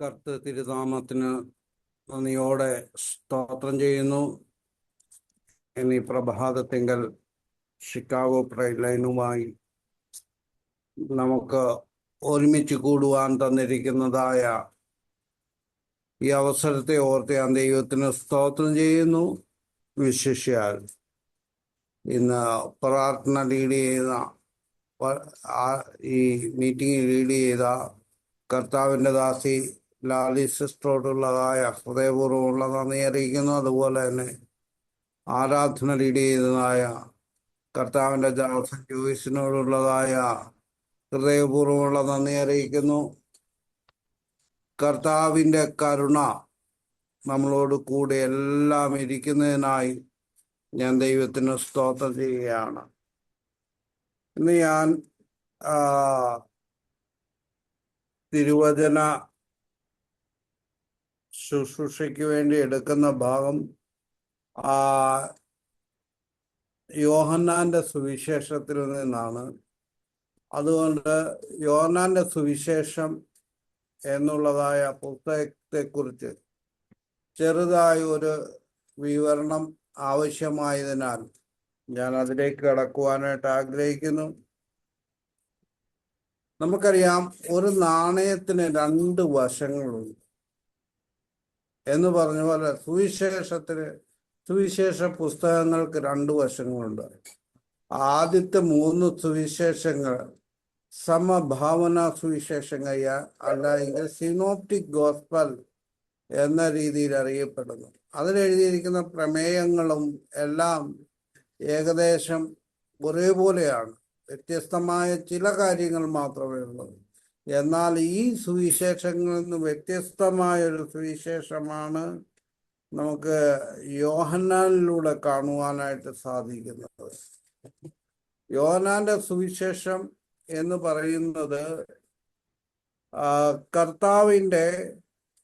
കർത്തൃ തിരുനാമത്തിന് നന്ദിയോടെ സ്തോത്രം ചെയ്യുന്നു. എന്നീ പ്രഭാതത്തിങ്കൽ ഷിക്കാഗോ പ്രൈഡ് ലൈനുമായി നമുക്ക് ഒരുമിച്ച് കൂടുവാൻ തന്നിരിക്കുന്നതായ ഈ അവസരത്തെ ഓർത്ത് ഞാൻ ദൈവത്തിന് സ്തോത്രം ചെയ്യുന്നു. വിശേഷിയാൽ ഇന്ന് പ്രാർത്ഥന ലീഡ് ചെയ്ത ഈ മീറ്റിംഗ് ലീഡ് ചെയ്ത കർത്താവിൻ്റെ ദാസി ലാലി സിസ്റ്ററോടുള്ളതായ ഹൃദയപൂർവ്വമുള്ള നന്ദി അറിയിക്കുന്നു. അതുപോലെ തന്നെ ആരാധന ലീഡ് ചെയ്തതായ കർത്താവിൻ്റെ ദാസൻ ജോയിസിനോടുള്ളതായ ഹൃദയപൂർവ്വമുള്ള നന്ദി അറിയിക്കുന്നു. കർത്താവിൻ്റെ കരുണ നമ്മളോട് കൂടെ എല്ലാം ഇരിക്കുന്നതിനായി ഞാൻ ദൈവത്തിന് സ്തോത്രം ചെയ്യുകയാണ്. ഇന്ന് ഞാൻ തിരുവചന ശുശ്രൂഷയ്ക്ക് വേണ്ടി എടുക്കുന്ന ഭാഗം യോഹന്നാന്റെ സുവിശേഷത്തിൽ നിന്നാണ്. അതുകൊണ്ട് യോഹന്നാന്റെ സുവിശേഷം എന്നുള്ളതായ പുസ്തകത്തെക്കുറിച്ച് ചെറുതായ ഒരു വിവരണം ആവശ്യമായതിനാൽ ഞാൻ അതിലേക്ക് കടക്കുവാനായിട്ട് ആഗ്രഹിക്കുന്നു. നമുക്കറിയാം, ഒരു നാണയത്തിന് രണ്ട് വശങ്ങളുണ്ട് എന്ന് പറഞ്ഞ പോലെ സുവിശേഷ പുസ്തകങ്ങൾക്ക് രണ്ട് വശങ്ങളുണ്ട്. ആദ്യത്തെ 3 സുവിശേഷങ്ങൾ സമഭാവന സുവിശേഷങ്ങൾ, അല്ലെങ്കിൽ സിനോപ്റ്റിക് ഗോസ്പൽ എന്ന രീതിയിൽ അറിയപ്പെടുന്നു. അതിലെഴുതിയിരിക്കുന്ന പ്രമേയങ്ങളും എല്ലാം ഏകദേശം ഒരേപോലെയാണ്. വ്യത്യസ്തമായ ചില കാര്യങ്ങൾ മാത്രമേ ഉള്ളൂ. എന്നാൽ ഈ സുവിശേഷങ്ങളിൽ നിന്ന് വ്യത്യസ്തമായൊരു സുവിശേഷമാണ് നമുക്ക് യോഹന്നാനിലൂടെ കാണുവാനായിട്ട് സാധിക്കുന്നത്. യോഹന്നാന്റെ സുവിശേഷം എന്ന് പറയുന്നത് കർത്താവിൻ്റെ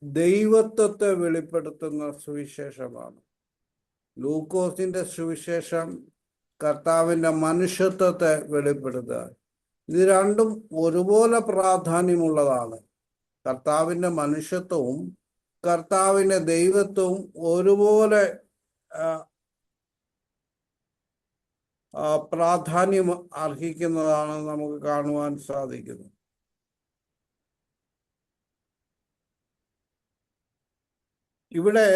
ദൈവത്വത്തെ വെളിപ്പെടുത്തുന്ന സുവിശേഷമാണ്. ലൂക്കോസിന്റെ സുവിശേഷം കർത്താവിൻ്റെ മനുഷ്യത്വത്തെ വെളിപ്പെടുത്തുക. ഇത് രണ്ടും ഒരുപോലെ പ്രാധാന്യമുള്ളതാണ്. കർത്താവിൻ്റെ മനുഷ്യത്വവും കർത്താവിൻ്റെ ദൈവത്വവും ഒരുപോലെ പ്രാധാന്യം അർഹിക്കുന്നതാണ് നമുക്ക് കാണുവാൻ സാധിക്കുന്നത്. ഇവിടെ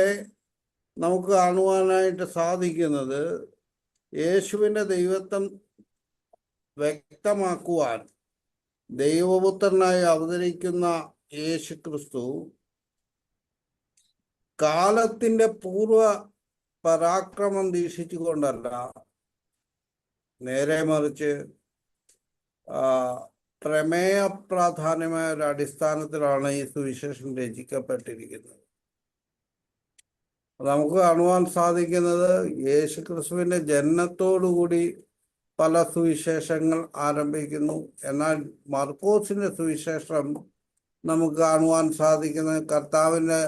നമുക്ക് കാണുവാനായിട്ട് സാധിക്കുന്നത് യേശുവിൻ്റെ ദൈവത്വം വ്യക്തമാക്കുവാൻ ദൈവപുത്രനായി അവതരിക്കുന്ന യേശു ക്രിസ്തു കാലത്തിൻ്റെ പൂർവ പരാക്രമം ദീക്ഷിച്ചുകൊണ്ടല്ല, നേരെ മറിച്ച് പ്രമേയ പ്രാധാന്യമായ ഒരു അടിസ്ഥാനത്തിലാണ് ഈ സുവിശേഷം രചിക്കപ്പെട്ടിരിക്കുന്നത്. നമുക്ക് കാണുവാൻ സാധിക്കുന്നത് യേശു ക്രിസ്തുവിൻ്റെ ജനനത്തോടുകൂടി പല സുവിശേഷങ്ങൾ ആരംഭിക്കുന്നു. എന്നാൽ മർക്കോസിന്റെ സുവിശേഷം നമുക്ക് കാണുവാൻ സാധിക്കുന്നത് കർത്താവിൻ്റെ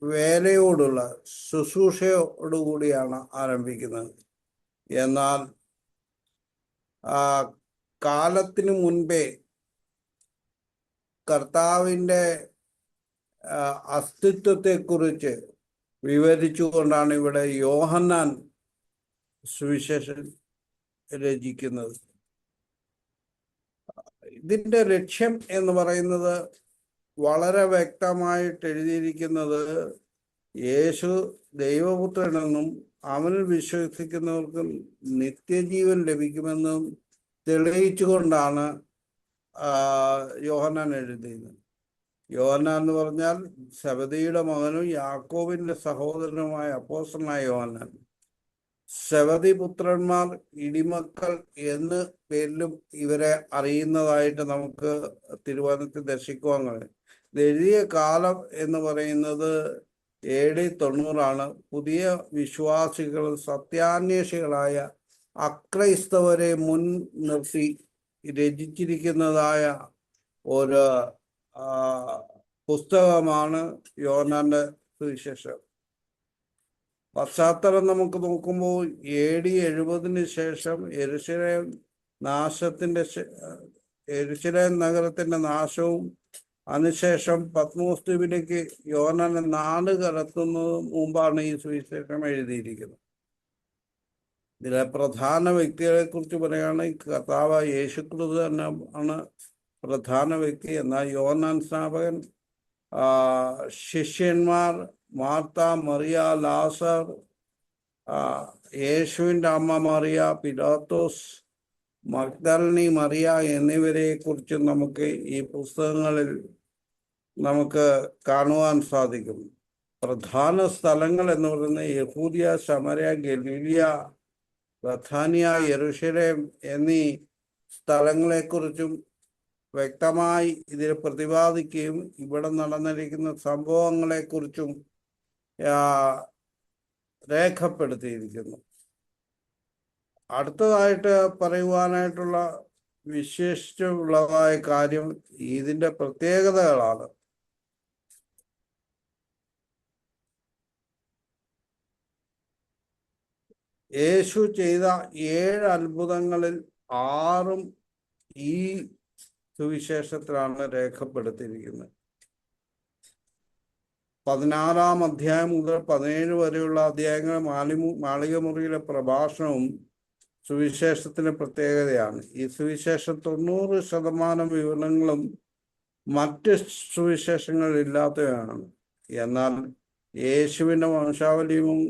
വേലയോടുള്ള ശുശ്രൂഷയോടുകൂടിയാണ് ആരംഭിക്കുന്നത്. എന്നാൽ കാലത്തിനു മുൻപേ കർത്താവിൻ്റെ അസ്തിത്വത്തെക്കുറിച്ച് വിവരിച്ചുകൊണ്ടാണ് ഇവിടെ യോഹന്നാൻ സുവിശേഷം രചിക്കുന്നത്. ഇതിൻ്റെ ലക്ഷ്യം എന്ന് പറയുന്നത് വളരെ വ്യക്തമായിട്ട് എഴുതിയിരിക്കുന്നത് യേശു ദൈവപുത്രനെന്നും അവനിൽ വിശ്വസിക്കുന്നവർക്ക് നിത്യജീവൻ ലഭിക്കുമെന്നും തെളിയിച്ചുകൊണ്ടാണ് യോഹന്നാൻ എഴുതിയത്. യോഹന്നാൻ എന്ന് പറഞ്ഞാൽ സെബദിയുടെ മകനും യാക്കോബിന്റെ സഹോദരനുമായ അപ്പോസ്തലനായ യോഹന്നാൻ. സെബദി പുത്രന്മാർ, ഇടിമക്കൾ എന്ന് പേരിലും ഇവരെ അറിയുന്നതായിട്ട് നമുക്ക് തിരുവചനത്തിൽ ദർശിക്കുവാൻ കഴിയും. ഇത് എഴുതിയ കാലം എന്ന് പറയുന്നത് AD 90. പുതിയ വിശ്വാസികൾ, സത്യാന്വേഷികളായ അക്രൈസ്തവരെ മുൻ നിർത്തി രചിച്ചിരിക്കുന്നതായ ഒരു പുസ്തകമാണ് യോഹന്നാന്റെ സുവിശേഷം. പശ്ചാത്തലം നമുക്ക് നോക്കുമ്പോൾ AD 70 ശേഷം യെരൂശലേം നഗരത്തിന്റെ നാശവും അതിനുശേഷം പത്മോസ് ദ്വീപിലേക്ക് യോഹന്നാനെ നാട് കടത്തുന്നത് മുമ്പാണ് ഈ സുവിശേഷം എഴുതിയിരിക്കുന്നത്. ഇതിലെ പ്രധാന വ്യക്തികളെ കുറിച്ച് പറയുകയാണെങ്കിൽ കർത്താവ് യേശുക്രിസ്തു തന്നെ ആണ് പ്രധാന വ്യക്തി. എന്നാൽ യോഹന്നാൻ സ്നാപകൻ, ശിഷ്യന്മാർ, മാർത്ത, മറിയ, ലാസർ, യേശുവിൻ്റെ അമ്മ മറിയ, പിലാത്തോസ്, മഗ്ദലിനി മറിയ എന്നിവരെ കുറിച്ച് നമുക്ക് ഈ പുസ്തകങ്ങളിൽ നമുക്ക് കാണുവാൻ സാധിക്കും. പ്രധാന സ്ഥലങ്ങൾ എന്ന് പറയുന്നത് യഹൂദിയ, ശമര്യ, ഗലീലിയ, ബഥാനിയ, യെരൂശലേം എന്നീ സ്ഥലങ്ങളെക്കുറിച്ചും വ്യക്തമായി ഇതിൽ പ്രതിപാദിക്കുകയും ഇവിടെ നടന്നിരിക്കുന്ന സംഭവങ്ങളെക്കുറിച്ചും രേഖപ്പെടുത്തിയിരിക്കുന്നു. അടുത്തതായിട്ട് പറയുവാനായിട്ടുള്ള വിശേഷിച്ചുള്ളതായ കാര്യം ഇതിൻ്റെ പ്രത്യേകതകളാണ്. യേശു ചെയ്ത 7 അത്ഭുതങ്ങളിൽ 6 ഈ സുവിശേഷത്തിലാണ് രേഖപ്പെടുത്തിയിരിക്കുന്നത്. 16-ാം അധ്യായം മുതൽ 17 വരെയുള്ള അധ്യായങ്ങൾ മാളികമുറിയിലെ പ്രഭാഷണവും സുവിശേഷത്തിന്റെ പ്രത്യേകതയാണ്. ഈ സുവിശേഷം 90% വിവരണങ്ങളും മറ്റ് സുവിശേഷങ്ങളില്ലാത്തവയാണ്. എന്നാൽ യേശുവിൻ്റെ വംശാവലിയും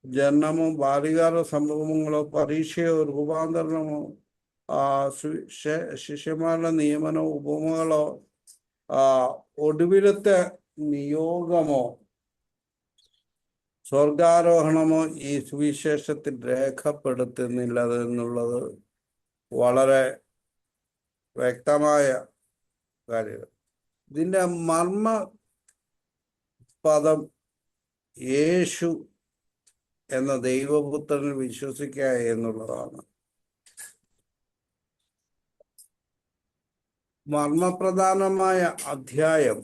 ജനനമോ ബാല്യകാല സംഭവങ്ങളോ പരീക്ഷയോ രൂപാന്തരണമോ ശിഷ്യന്മാരുടെ നിയമനമോ ഉപമകളോ ഒടുവിലത്തെ നിയോഗമോ സ്വർഗാരോഹണമോ ഈ സുവിശേഷത്തിൽ രേഖപ്പെടുത്തുന്നില്ല എന്നുള്ളത് വളരെ വ്യക്തമായ കാര്യമാണ്. ഇതിൻ്റെ മർമ്മ പദം യേശു എന്ന ദൈവപുത്രനിൽ വിശ്വസിക്കുക എന്നുള്ളതാണ്. മർമ്മപ്രധാനമായ അധ്യായം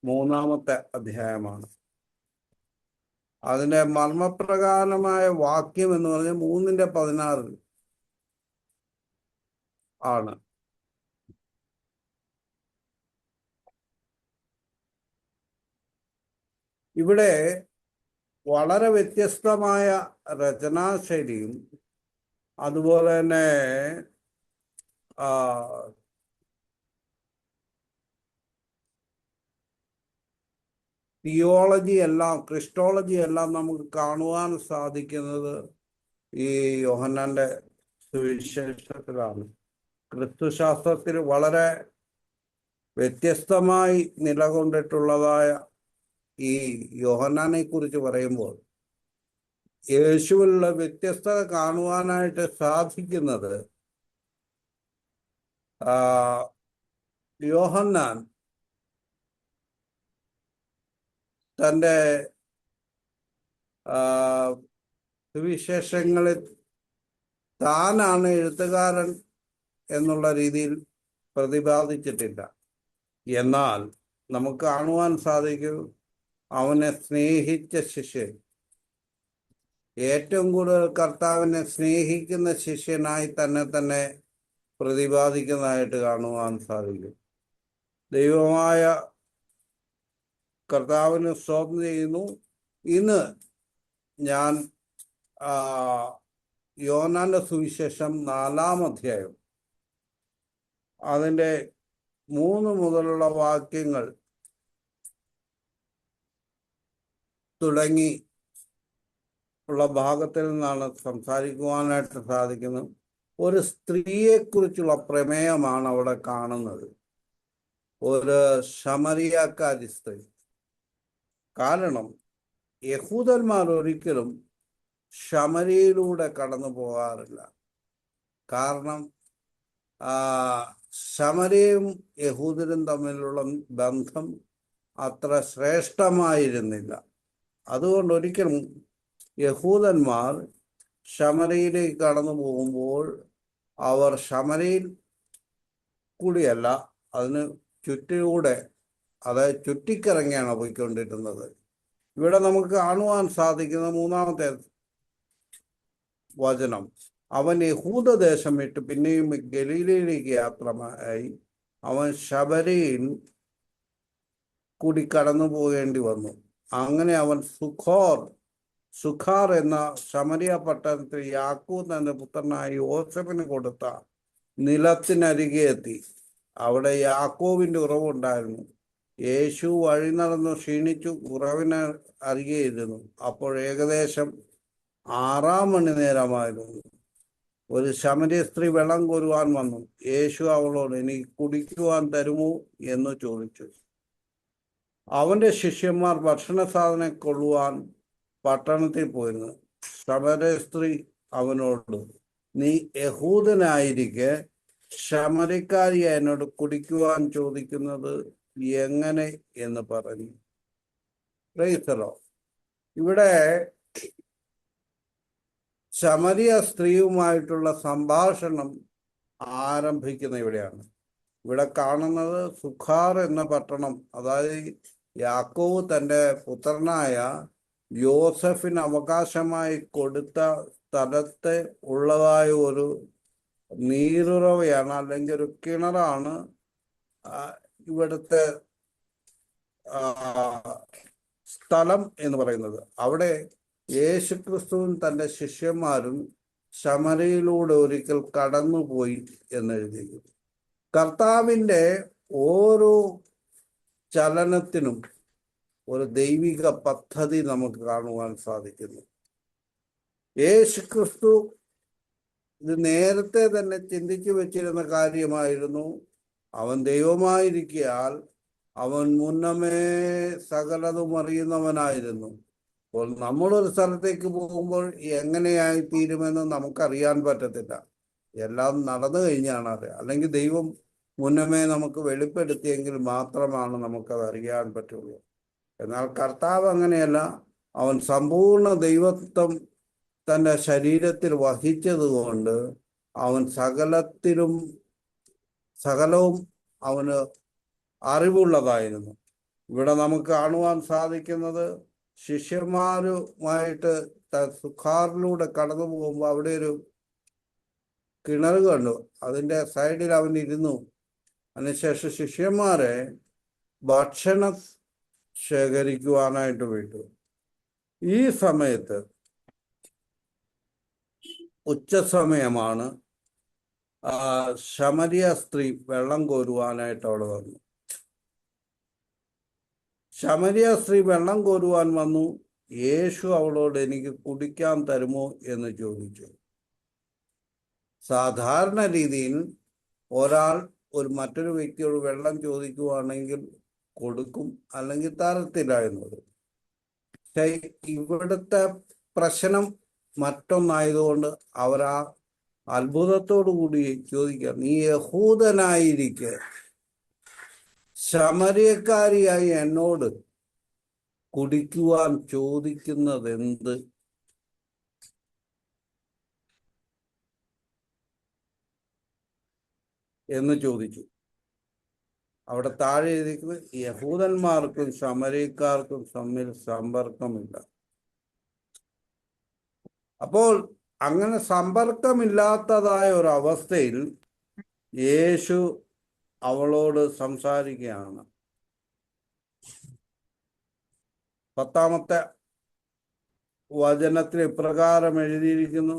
3-ാമത്തെ അധ്യായമാണ്. അതിൻ്റെ മർമ്മപ്രധാനമായ വാക്യം എന്ന് പറഞ്ഞാൽ 3:16 ആണ്. ഇവിടെ വളരെ വ്യത്യസ്തമായ രചനാശൈലിയും അതുപോലെ തന്നെ തിയോളജി എല്ലാം, ക്രിസ്റ്റോളജി എല്ലാം നമുക്ക് കാണുവാൻ സാധിക്കുന്നത് ഈ യോഹന്നാന്റെ സുവിശേഷത്തിലാണ്. ക്രിസ്തുശാസ്ത്രത്തിൽ വളരെ വ്യത്യസ്തമായി നിലകൊണ്ടിട്ടുള്ളതായ ഈ യോഹന്നാനെ കുറിച്ച് പറയുമ്പോൾ യേശുവിലുള്ള വ്യത്യസ്തത കാണുവാനായിട്ട് സാധിക്കുന്നത് യോഹന്നാൻ തൻ്റെ സുവിശേഷങ്ങളിൽ താനാണ് എഴുത്തുകാരൻ എന്നുള്ള രീതിയിൽ പ്രതിപാദിച്ചിട്ടില്ല. എന്നാൽ നമുക്ക് കാണുവാൻ സാധിക്കും അവനെ സ്നേഹിച്ച ശിഷ്യൻ, ഏറ്റവും കൂടുതൽ കർത്താവിനെ സ്നേഹിക്കുന്ന ശിഷ്യനായി തന്നെ പ്രതിപാദിക്കുന്നതായിട്ട് കാണുവാൻ സാധിക്കും. ദൈവമായ കർത്താവിന് സ്തോത്രം ചെയ്യുന്നു. ഇന്ന് ഞാൻ യോഹന്നാന്റെ സുവിശേഷം 4-ാം അധ്യായം അതിൻ്റെ 3 മുതലുള്ള വാക്യങ്ങൾ തുടങ്ങി ഉള്ള ഭാഗത്തിൽ നിന്നാണ് സംസാരിക്കുവാനായിട്ട് സാധിക്കുന്നത്. ഒരു സ്ത്രീയെക്കുറിച്ചുള്ള പ്രമേയമാണ് അവിടെ കാണുന്നത്. ഒരു ശമരിയാക്കാരി സ്ത്രീ. കാരണം യഹൂദന്മാർ ഒരിക്കലും ശമരിയിലൂടെ കടന്നു പോകാറില്ല. കാരണം ശമരിയും യഹൂദരും തമ്മിലുള്ള ബന്ധം അത്ര ശ്രേഷ്ഠമായിരുന്നില്ല. അതുകൊണ്ട് ഒരിക്കലും യഹൂദന്മാർ ശമരയിലേക്ക് കടന്നു പോകുമ്പോൾ അവർ ശമരയിൽ കൂടിയല്ല, അതിന് ചുറ്റിലൂടെ, അതായത് ചുറ്റിക്കറങ്ങിയാണ് പോയിക്കൊണ്ടിരുന്നത്. ഇവിടെ നമുക്ക് കാണുവാൻ സാധിക്കുന്ന 3-ാമത്തെ വചനം, അവൻ യഹൂദദേശം വിട്ട് പിന്നെയും ഗലീലയിലേക്ക് യാത്രയായി. അവൻ ശമരയിൽ കൂടി കടന്നു പോകേണ്ടി വന്നു. അങ്ങനെ അവൻ സുഖാർ എന്ന ശമരിയ പട്ടണത്തിൽ യാക്കൂബ് തന്റെ പുത്രനായ യോസെഫിന് കൊടുത്ത നിലത്തിനരികെ എത്തി. അവിടെ യാക്കോബിന്റെ ഉറവുണ്ടായിരുന്നു. യേശു വഴി നടന്നു ക്ഷീണിച്ചു ഉറവിന് അരികെ ഇരുന്നു. അപ്പോൾ ഏകദേശം 6 മണി നേരമായിരുന്നു. ഒരു ശമരിയ സ്ത്രീ വെള്ളം കോരുവാൻ വന്നു. യേശു അവളോട്, എനിക്ക് കുടിക്കുവാൻ തരുമോ എന്ന് ചോദിച്ചു. അവന്റെ ശിഷ്യന്മാർ ഭക്ഷണ സാധനം കൊള്ളുവാൻ പട്ടണത്തിൽ പോയിരുന്നു. ശമരിയ സ്ത്രീ അവനോട്, നീ യഹൂദനായിരിക്കെ ശമരിക്കാരിയെ എന്നോട് കുടിക്കുവാൻ ചോദിക്കുന്നത് എങ്ങനെ എന്ന് പറഞ്ഞു. പ്രൈസലോ. ഇവിടെ ശമരിയ സ്ത്രീയുമായിട്ടുള്ള സംഭാഷണം ആരംഭിക്കുന്ന ഇവിടെയാണ്. ഇവിടെ കാണുന്നത് സുഖാർ എന്ന പട്ടണം, അതായത് യാക്കോബ് തൻ്റെ പുത്രനായ യോസഫിന് അവകാശമായി കൊടുത്ത സ്ഥലത്ത് ഉള്ളതായ ഒരു നീരുറവയാണ്, അല്ലെങ്കിൽ ഒരു കിണറാണ് ഇവിടുത്തെ സ്ഥലം എന്ന് പറയുന്നത്. അവിടെ യേശുക്രിസ്തുവും തൻ്റെ ശിഷ്യന്മാരും ശമരിയിലൂടെ ഒരിക്കൽ കടന്നുപോയി എന്നെഴുതിയിരിക്കുന്നു. കർത്താവിൻ്റെ ഓരോ ചലനത്തിനും ഒരു ദൈവിക പദ്ധതി നമുക്ക് കാണുവാൻ സാധിക്കുന്നു. യേശുക്രിസ്തു ഇത് നേരത്തെ തന്നെ ചിന്തിച്ചു വെച്ചിരുന്ന കാര്യമായിരുന്നു. അവൻ ദൈവമായിരിക്കയാൽ അവൻ മുന്നമേ സകലതും അറിയുന്നവനായിരുന്നു. അപ്പോൾ നമ്മളൊരു സ്ഥലത്തേക്ക് പോകുമ്പോൾ എങ്ങനെയായി തീരുമെന്ന് നമുക്കറിയാൻ പറ്റത്തില്ല. എല്ലാം നടന്നു കഴിഞ്ഞാണ് അത്, അല്ലെങ്കിൽ ദൈവം മുന്നമേ നമുക്ക് വെളിപ്പെടുത്തിയെങ്കിൽ മാത്രമാണ് നമുക്കത് അറിയാൻ പറ്റുള്ളൂ. എന്നാൽ കർത്താവ് അങ്ങനെയല്ല. അവൻ സമ്പൂർണ്ണ ദൈവത്വം തൻ്റെ ശരീരത്തിൽ വഹിച്ചതുകൊണ്ട് അവൻ സകലവും അവന് അറിവുള്ളതായിരുന്നു. ഇവിടെ നമുക്ക് കാണുവാൻ സാധിക്കുന്നത്, ശിഷ്യന്മാരുമായിട്ട് സുഖാറിലൂടെ കടന്നു പോകുമ്പോൾ അവിടെ ഒരു കിണർ കണ്ടു. അതിൻ്റെ സൈഡിൽ അവൻ ഇരുന്നു. അതിനുശേഷം ശിഷ്യന്മാരെ ഭക്ഷണം ശേഖരിക്കുവാനായിട്ട് വിട്ടു. ഈ സമയത്ത് ഉച്ചസമയമാണ്. ശമരിയ സ്ത്രീ വെള്ളം കോരുവാനായിട്ട് അവിടെ വന്നു. ശമരിയ സ്ത്രീ വെള്ളം കോരുവാൻ വന്നു. യേശു അവളോട്, എനിക്ക് കുടിക്കാൻ തരുമോ എന്ന് ചോദിച്ചു. സാധാരണ രീതിയിൽ ഒരാൾ മറ്റൊരു വ്യക്തിയോട് വെള്ളം ചോദിക്കുവാണെങ്കിൽ കൊടുക്കും, അല്ലെങ്കിൽ തരത്തില്ല എന്നത്. പക്ഷേ ഇവിടുത്തെ പ്രശ്നം മറ്റൊന്നായതുകൊണ്ട് അവർ ആ അത്ഭുതത്തോടു കൂടി ചോദിക്കുക, നീ യഹൂദനായിരിക്കെ ശമരിയക്കാരിയായി എന്നോട് കുടിക്കുവാൻ ചോദിക്കുന്നത് എന്ത്? എന്ന് ചോദിച്ചു. അവിടെ താഴെ എഴുതിക്കുന്നത്, യഹൂദന്മാർക്കും ശമരിയക്കാർക്കും തമ്മിൽ സമ്പർക്കമില്ല. അപ്പോൾ അങ്ങനെ സമ്പർക്കമില്ലാത്തതായ ഒരു അവസ്ഥയിൽ യേശു അവളോട് സംസാരിക്കുകയാണ്. 10-ാമത്തെ വചനത്തിൽ ഇപ്രകാരം എഴുതിയിരിക്കുന്നു,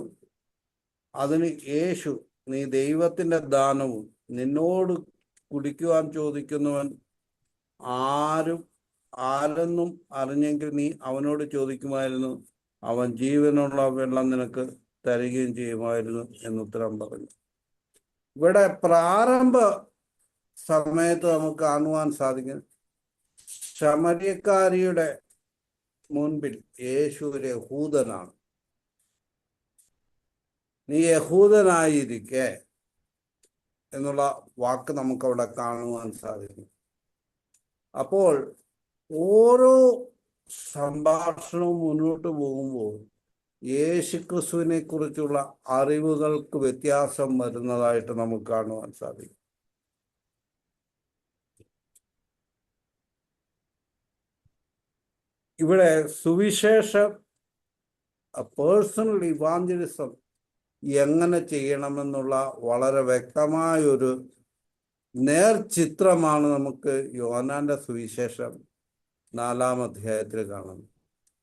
അതിന് യേശു, നീ ദൈവത്തിൻ്റെ ദാനവും നിന്നോട് കുടിക്കുവാൻ ചോദിക്കുന്നവൻ ആരെന്നും അറിഞ്ഞെങ്കിൽ നീ അവനോട് ചോദിക്കുമായിരുന്നു, അവൻ ജീവനുള്ള വെള്ളം നിനക്ക് തരികയും ചെയ്യുമായിരുന്നു എന്നുത്തരം പറഞ്ഞു. ഇവിടെ പ്രാരംഭ സമയത്ത് നമുക്ക് കാണുവാൻ സാധിക്കും, ശമരിയക്കാരിയുടെ മുൻപിൽ യേശു ഒരു യഹൂദനാണ്. നീ യഹൂദനായിരിക്കെ എന്നുള്ള വാക്ക് നമുക്കവിടെ കാണുവാൻ സാധിക്കും. അപ്പോൾ ഓരോ സംഭാഷണവും മുന്നോട്ട് പോകുമ്പോൾ യേശുക്രിസ്തുവിനെ കുറിച്ചുള്ള അറിവുകൾക്ക് വ്യത്യാസം വരുന്നതായിട്ട് നമുക്ക് കാണുവാൻ സാധിക്കും. ഇവിടെ സുവിശേഷം, പേഴ്സണൽ ഇവാഞ്ചലിസം എങ്ങനെ ചെയ്യണമെന്നുള്ള വളരെ വ്യക്തമായൊരു നേർചിത്രമാണ് നമുക്ക് യോഹന്നാന്റെ സുവിശേഷം 4-ാം അധ്യായത്തിൽ കാണുന്നത്.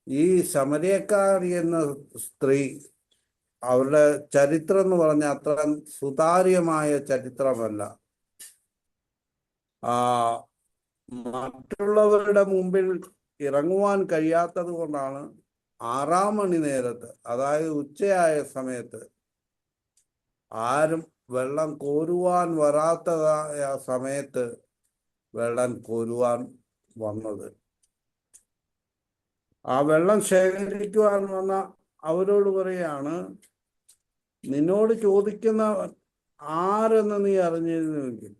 ഈ ശമരിയക്കാരി എന്ന സ്ത്രീ, അവരുടെ ചരിത്രം എന്ന് പറഞ്ഞാൽ അത്ര സുതാര്യമായ ചരിത്രമല്ല. മറ്റുള്ളവരുടെ മുമ്പിൽ ഇറങ്ങുവാൻ കഴിയാത്തത് കൊണ്ടാണ് 6-ാം മണി നേരത്ത്, അതായത് ഉച്ചയായ സമയത്ത്, ആരും വെള്ളം കോരുവാൻ വരാത്തതായ സമയത്ത് വെള്ളം കോരുവാൻ വന്നത്. ആ വെള്ളം ശേഖരിക്കുവാൻ വന്ന അവരോട് പറയാണ്, നിന്നോട് ചോദിക്കുന്ന ആരെന്ന് നീ അറിഞ്ഞിരുന്നുവെങ്കിൽ,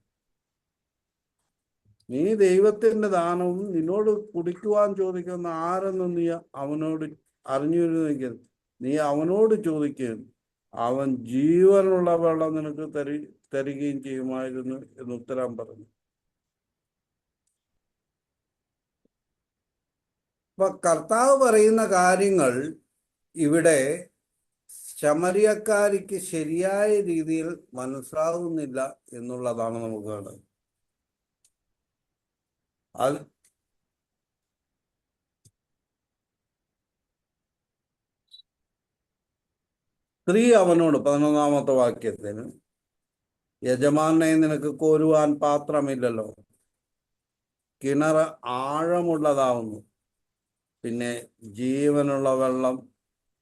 നീ ദൈവത്തിന്റെ ദാനവും നിന്നോട് കുടിക്കുവാൻ ചോദിക്കുന്ന ആരെന്ന് നീ അവനോട് അറിഞ്ഞിരുന്നുവെങ്കിൽ നീ അവനോട് ചോദിക്കുകയും അവൻ ജീവനുള്ള വെള്ളം നിനക്ക് തരികയും ചെയ്യുമായിരുന്നു എന്ന് ഉത്തരം പറഞ്ഞു. അപ്പൊ കർത്താവ് പറയുന്ന കാര്യങ്ങൾ ഇവിടെ ശമരിയക്കാരിക്ക് ശരിയായ രീതിയിൽ മനസ്സിലാകുന്നില്ല എന്നുള്ളതാണ് നമുക്ക് കാണുന്നത്. അത് സ്ത്രീ അവനോട് 11-ാമത്തെ വാക്യത്തിന്, യജമാനെ നിനക്ക് കോരുവാൻ പാത്രമില്ലല്ലോ, കിണർ ആഴമുള്ളതാവുന്നു, പിന്നെ ജീവനുള്ള വെള്ളം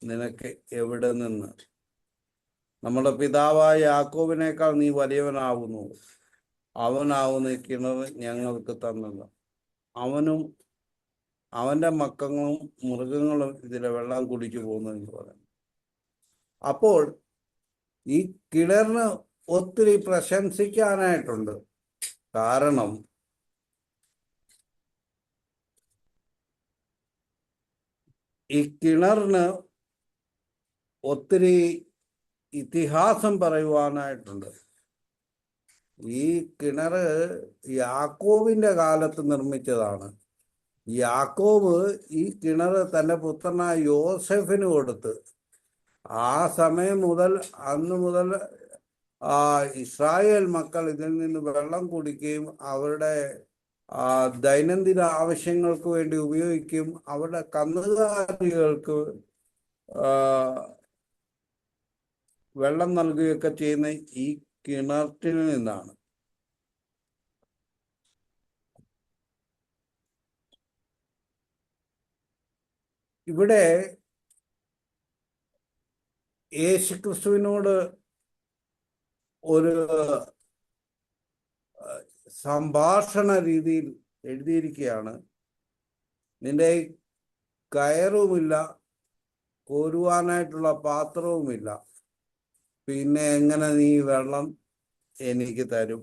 നിനക്ക് എവിടെ നിന്ന്? നമ്മുടെ പിതാവായ യാക്കോബിനേക്കാൾ നീ വലിയവനാവുന്നു, അവനാവുന്ന കിണർ ഞങ്ങൾക്ക് തന്നത്, അവനും അവന്റെ മക്കളും മൃഗങ്ങളും ഇതിലെ വെള്ളം കുടിച്ചു പോകുന്നു എന്ന് പറയുന്നു. അപ്പോൾ ഈ കിണറിന് ഒത്തിരി പ്രശംസിക്കാനായിട്ടുണ്ട്. കാരണം ഈ കിണറിന് ഒത്തിരി ഇതിഹാസം പറയുവാനായിട്ടുണ്ട്. ഈ കിണർ യാക്കോബിന്റെ കാലത്ത് നിർമ്മിച്ചതാണ്. യാക്കോബ് ഈ കിണർ തന്റെ പുത്രനായ യോസെഫിന് കൊടുത്ത്, ആ സമയം മുതൽ, അന്ന് മുതൽ ഇസ്രായേൽ മക്കൾ ഇതിൽ നിന്ന് വെള്ളം കുടിക്കുകയും അവരുടെ ദൈനംദിന ആവശ്യങ്ങൾക്ക് വേണ്ടി ഉപയോഗിക്കും, അവരുടെ കന്നുകാലികൾക്ക് വെള്ളം നൽകുകയൊക്കെ ചെയ്യുന്ന ഈ കിണറ്റിൽ നിന്നാണ്. ഇവിടെ യേശുക്രിസ്തുവിനോട് ഒരു സംഭാഷണ രീതിയിൽ എഴുതിയിരിക്കുകയാണ്, നിന്റെ കയറുമില്ല, കോരുവാനായിട്ടുള്ള പാത്രവുമില്ല, പിന്നെ എങ്ങനെ നീ വെള്ളം എനിക്ക് തരും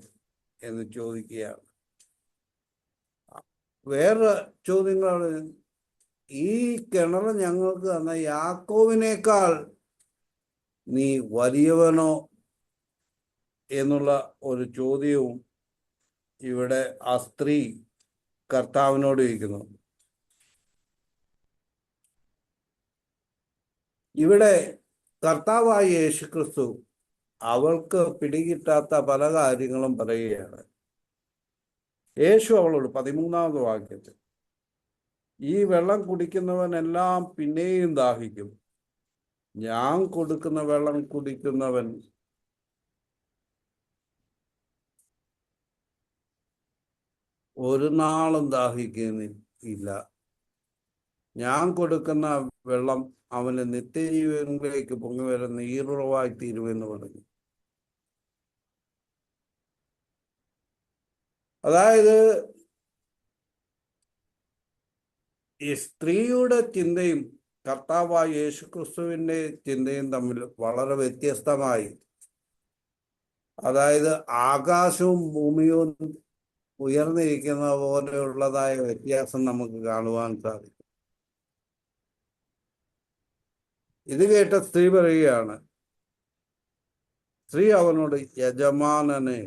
എന്ന് ചോദിക്കുകയാണ്. വേറെ ചോദ്യങ്ങളാണ്, ഈ കിണർ ഞങ്ങൾക്ക് തന്ന യാക്കോവിനേക്കാൾ നീ വലിയവനോ എന്നുള്ള ഒരു ചോദ്യവും ഇവിടെ ആ സ്ത്രീ കർത്താവിനോട് ചോദിക്കുന്നു. ഇവിടെ കർത്താവായ യേശുക്രിസ്തു അവൾക്ക് പിടികിട്ടാത്ത പല കാര്യങ്ങളും പറയുകയാണ്. യേശു അവളോട് 13-ാമത് വാക്യത്തിൽ, ഈ വെള്ളം കുടിക്കുന്നവനെല്ലാം പിന്നെയും ദാഹിക്കും, ഞാൻ കൊടുക്കുന്ന വെള്ളം കുടിക്കുന്നവൻ ഒരു നാളും ദാഹിക്കുന്നില്ല, ഞാൻ കൊടുക്കുന്ന വെള്ളം അവന് നിത്യജീവനിലേക്ക് പൊങ്ങി വരുന്ന നീരുറവായി തീരുമെന്ന് പറഞ്ഞു. അതായത് ഈ സ്ത്രീയുടെ ചിന്തയും കർത്താവായ യേശുക്രിസ്തുവിന്റെ ചിന്തയും തമ്മിൽ വളരെ വ്യത്യസ്തമായി, അതായത് ആകാശവും ഭൂമിയും ഉയർന്നിരിക്കുന്ന പോലെയുള്ളതായ വ്യത്യാസം നമുക്ക് കാണുവാൻ സാധിക്കും. ഇത് കേട്ട സ്ത്രീ പറയുകയാണ്, സ്ത്രീ അവനോട്, യജമാനനെ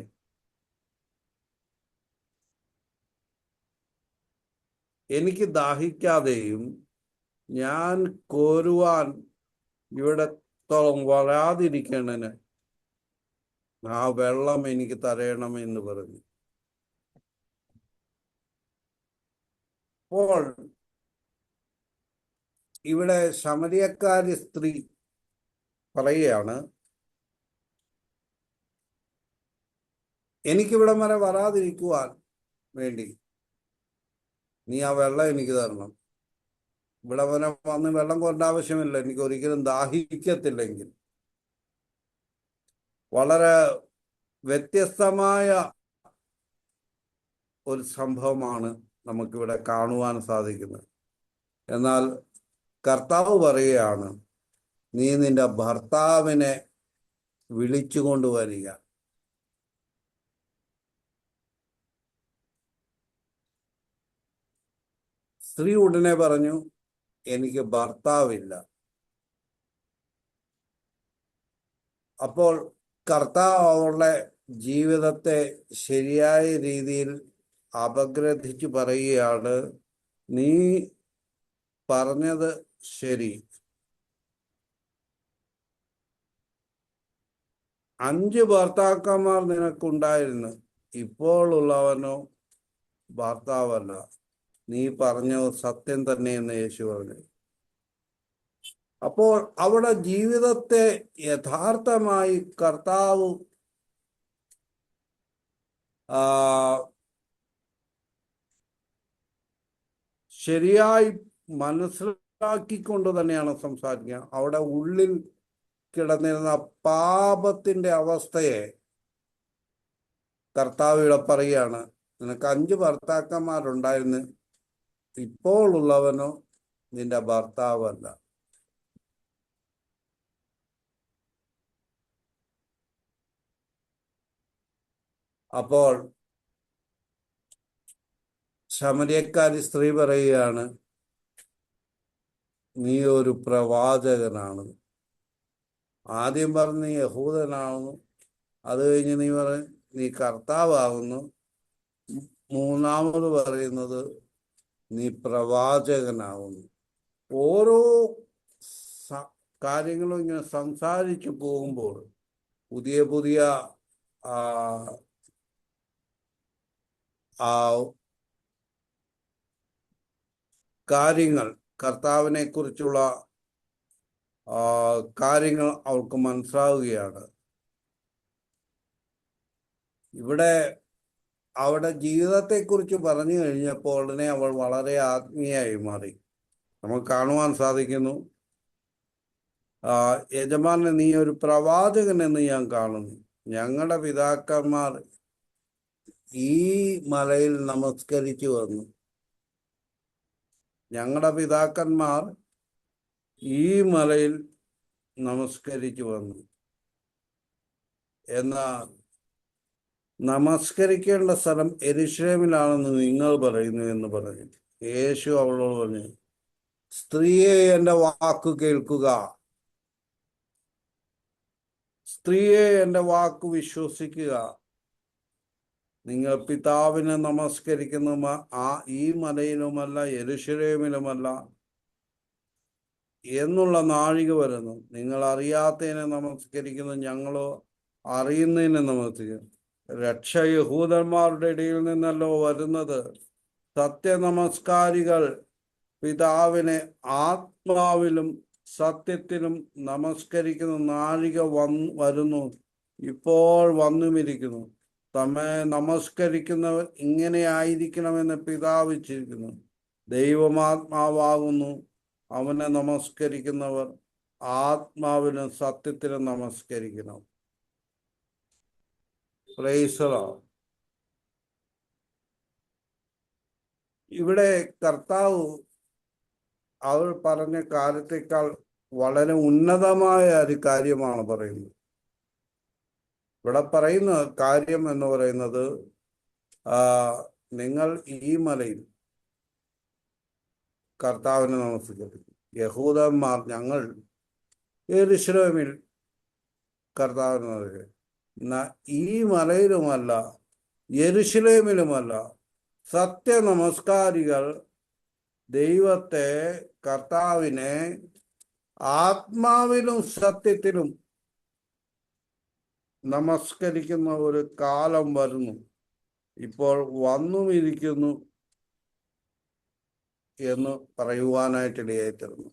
എനിക്ക് ദാഹിക്കാതെയും ഞാൻ കോരുവാൻ ഇവിടത്തോളം വരാതിരിക്കണന് ആ വെള്ളം എനിക്ക് തരണമെന്ന് പറഞ്ഞു. അപ്പോൾ ഇവിടെ ശമരിയക്കാരി സ്ത്രീ പറയുകയാണ്, എനിക്കിവിടം വരെ വരാതിരിക്കുവാൻ വേണ്ടി നീ ആ വെള്ളം എനിക്ക് തരണം. ഇവിടെ വരെ വന്ന് വെള്ളം കൊണ്ട ആവശ്യമില്ല, എനിക്ക് ഒരിക്കലും ദാഹിക്കത്തില്ലെങ്കിൽ. വളരെ വ്യത്യസ്തമായ ഒരു സംഭവമാണ് നമുക്കിവിടെ കാണുവാൻ സാധിക്കുന്നത്. എന്നാൽ കർത്താവ് പറയുകയാണ്, നീ നിന്റെ ഭർത്താവിനെ വിളിച്ചു കൊണ്ടുവരിക. സ്ത്രീ ഉടനെ പറഞ്ഞു, എനിക്ക് ഭർത്താവില്ല. അപ്പോൾ കർത്താവ് അവളുടെ ജീവിതത്തെ ശരിയായ രീതിയിൽ അപഗ്രഥിച്ചു പറയുകയാണ്, നീ പറഞ്ഞത് ശരി. 5 ഭർത്താക്കന്മാർ നിനക്കുണ്ടായിരുന്നു, ഇപ്പോൾ ഉള്ളവനോ ഭർത്താവല്ല. നീ പറഞ്ഞത് സത്യം തന്നെ എന്ന് യേശു പറഞ്ഞു. അപ്പോൾ അവിടെ ജീവിതത്തെ യഥാർത്ഥമായി കർത്താവ് ശരിയായി മനസ്സിലാക്കിക്കൊണ്ട് തന്നെയാണ് സംസാരിക്കുക. അവിടെ ഉള്ളിൽ കിടന്നിരുന്ന പാപത്തിന്റെ അവസ്ഥയെ കർത്താവ് ഇവിടെ പറയുകയാണ്, നിനക്ക് 5 ഭർത്താക്കന്മാരുണ്ടായിരുന്നു, ഇപ്പോൾ ഉള്ളവനോ നിന്റെ ഭർത്താവല്ല. അപ്പോൾ ശമരിയക്കാരി സ്ത്രീ പറയുകയാണ്, നീ ഒരു പ്രവാചകനാണ്. ആദ്യം പറഞ്ഞ് നീ യഹൂദനാകുന്നു, അത് കഴിഞ്ഞ് നീ നീ കർത്താവാകുന്നു, മൂന്നാമത് പറയുന്നത് നീ പ്രവാചകനാകുന്നു. ഓരോ കാര്യങ്ങളും ഇങ്ങനെ സംസാരിച്ചു പോകുമ്പോൾ പുതിയ പുതിയ കാര്യങ്ങൾ, കർത്താവിനെ കുറിച്ചുള്ള കാര്യങ്ങൾ അവൾക്ക് മനസ്സിലാവുകയാണ്. ഇവിടെ അവളുടെ ജീവിതത്തെക്കുറിച്ച് പറഞ്ഞു കഴിഞ്ഞപ്പോൾ ഉടനെ അവൾ വളരെ ആത്മീയമായി മാറി. നമുക്ക് കാണുവാൻ സാധിക്കുന്നു, യജമാനെ നീ ഒരു പ്രവാചകൻ എന്ന് ഞാൻ കാണുന്നു. ഞങ്ങളുടെ പിതാക്കന്മാർ ഈ മലയിൽ നമസ്കരിച്ചു വന്നു. ഞങ്ങളുടെ പിതാക്കന്മാർ ഈ മലയിൽ നമസ്കരിച്ചു വന്നു. എന്നാൽ നമസ്കരിക്കേണ്ട സ്ഥലം യെരൂശലേമിലാണെന്ന് നിങ്ങൾ പറയുന്നു എന്ന് പറഞ്ഞു. യേശു അവളോട് പറഞ്ഞു, സ്ത്രീയെ എൻ്റെ വാക്ക് കേൾക്കുക, സ്ത്രീയെ എൻ്റെ വാക്ക് വിശ്വസിക്കുക. നിങ്ങൾ പിതാവിനെ നമസ്കരിക്കുന്ന ഈ മലയിലുമല്ല യെരൂശലേമിലുമല്ല എന്നുള്ള നാഴിക വരുന്നു. നിങ്ങൾ അറിയാത്തതിനെ നമസ്കരിക്കുന്നു, ഞങ്ങളോ അറിയുന്നതിനെ നമസ്കരിക്കുന്നു. രക്ഷ യഹൂദന്മാരുടെ ഇടയിൽ നിന്നല്ലോ വരുന്നത്. സത്യനമസ്കാരികൾ പിതാവിനെ ആത്മാവിലും സത്യത്തിലും നമസ്കരിക്കുന്ന നാഴിക വരുന്നു, ഇപ്പോൾ വന്നുമിരിക്കുന്നു. തമ്മെ നമസ്കരിക്കുന്നവർ ഇങ്ങനെ ആയിരിക്കണമെന്ന് പിതാവ് ഇച്ഛിക്കുന്നു. ദൈവമാത്മാവാകുന്നു, അവനെ നമസ്കരിക്കുന്നവർ ആത്മാവിലും സത്യത്തിലും നമസ്കരിക്കണം. Price the Lord. ഇവിടെ കർത്താവ് അവൾ പറഞ്ഞ കാര്യത്തെക്കാൾ വളരെ ഉന്നതമായ ഒരു കാര്യമാണ് പറയുന്നത്. ഇവിടെ പറയുന്ന കാര്യം എന്ന് പറയുന്നത്, നിങ്ങൾ ഈ മലയിൽ കർത്താവിനെ നമസ്കരിക്കും. യഹൂദന്മാർ ഞങ്ങൾ യെരൂശലേമിൽ കർത്താവിനെ നമസ്കരിക്കും. ഈ മലയിലുമല്ല യെരൂശലേമിലുമല്ല സത്യനമസ്കാരികൾ ദൈവത്തെ, കർത്താവിനെ ആത്മാവിലും സത്യത്തിലും നമസ്കരിക്കുന്ന ഒരു കാലം വരുന്നു, ഇപ്പോൾ വന്നുമിരിക്കുന്നു എന്ന് പറയുവാനായിട്ടിടയായിത്തീർന്നു.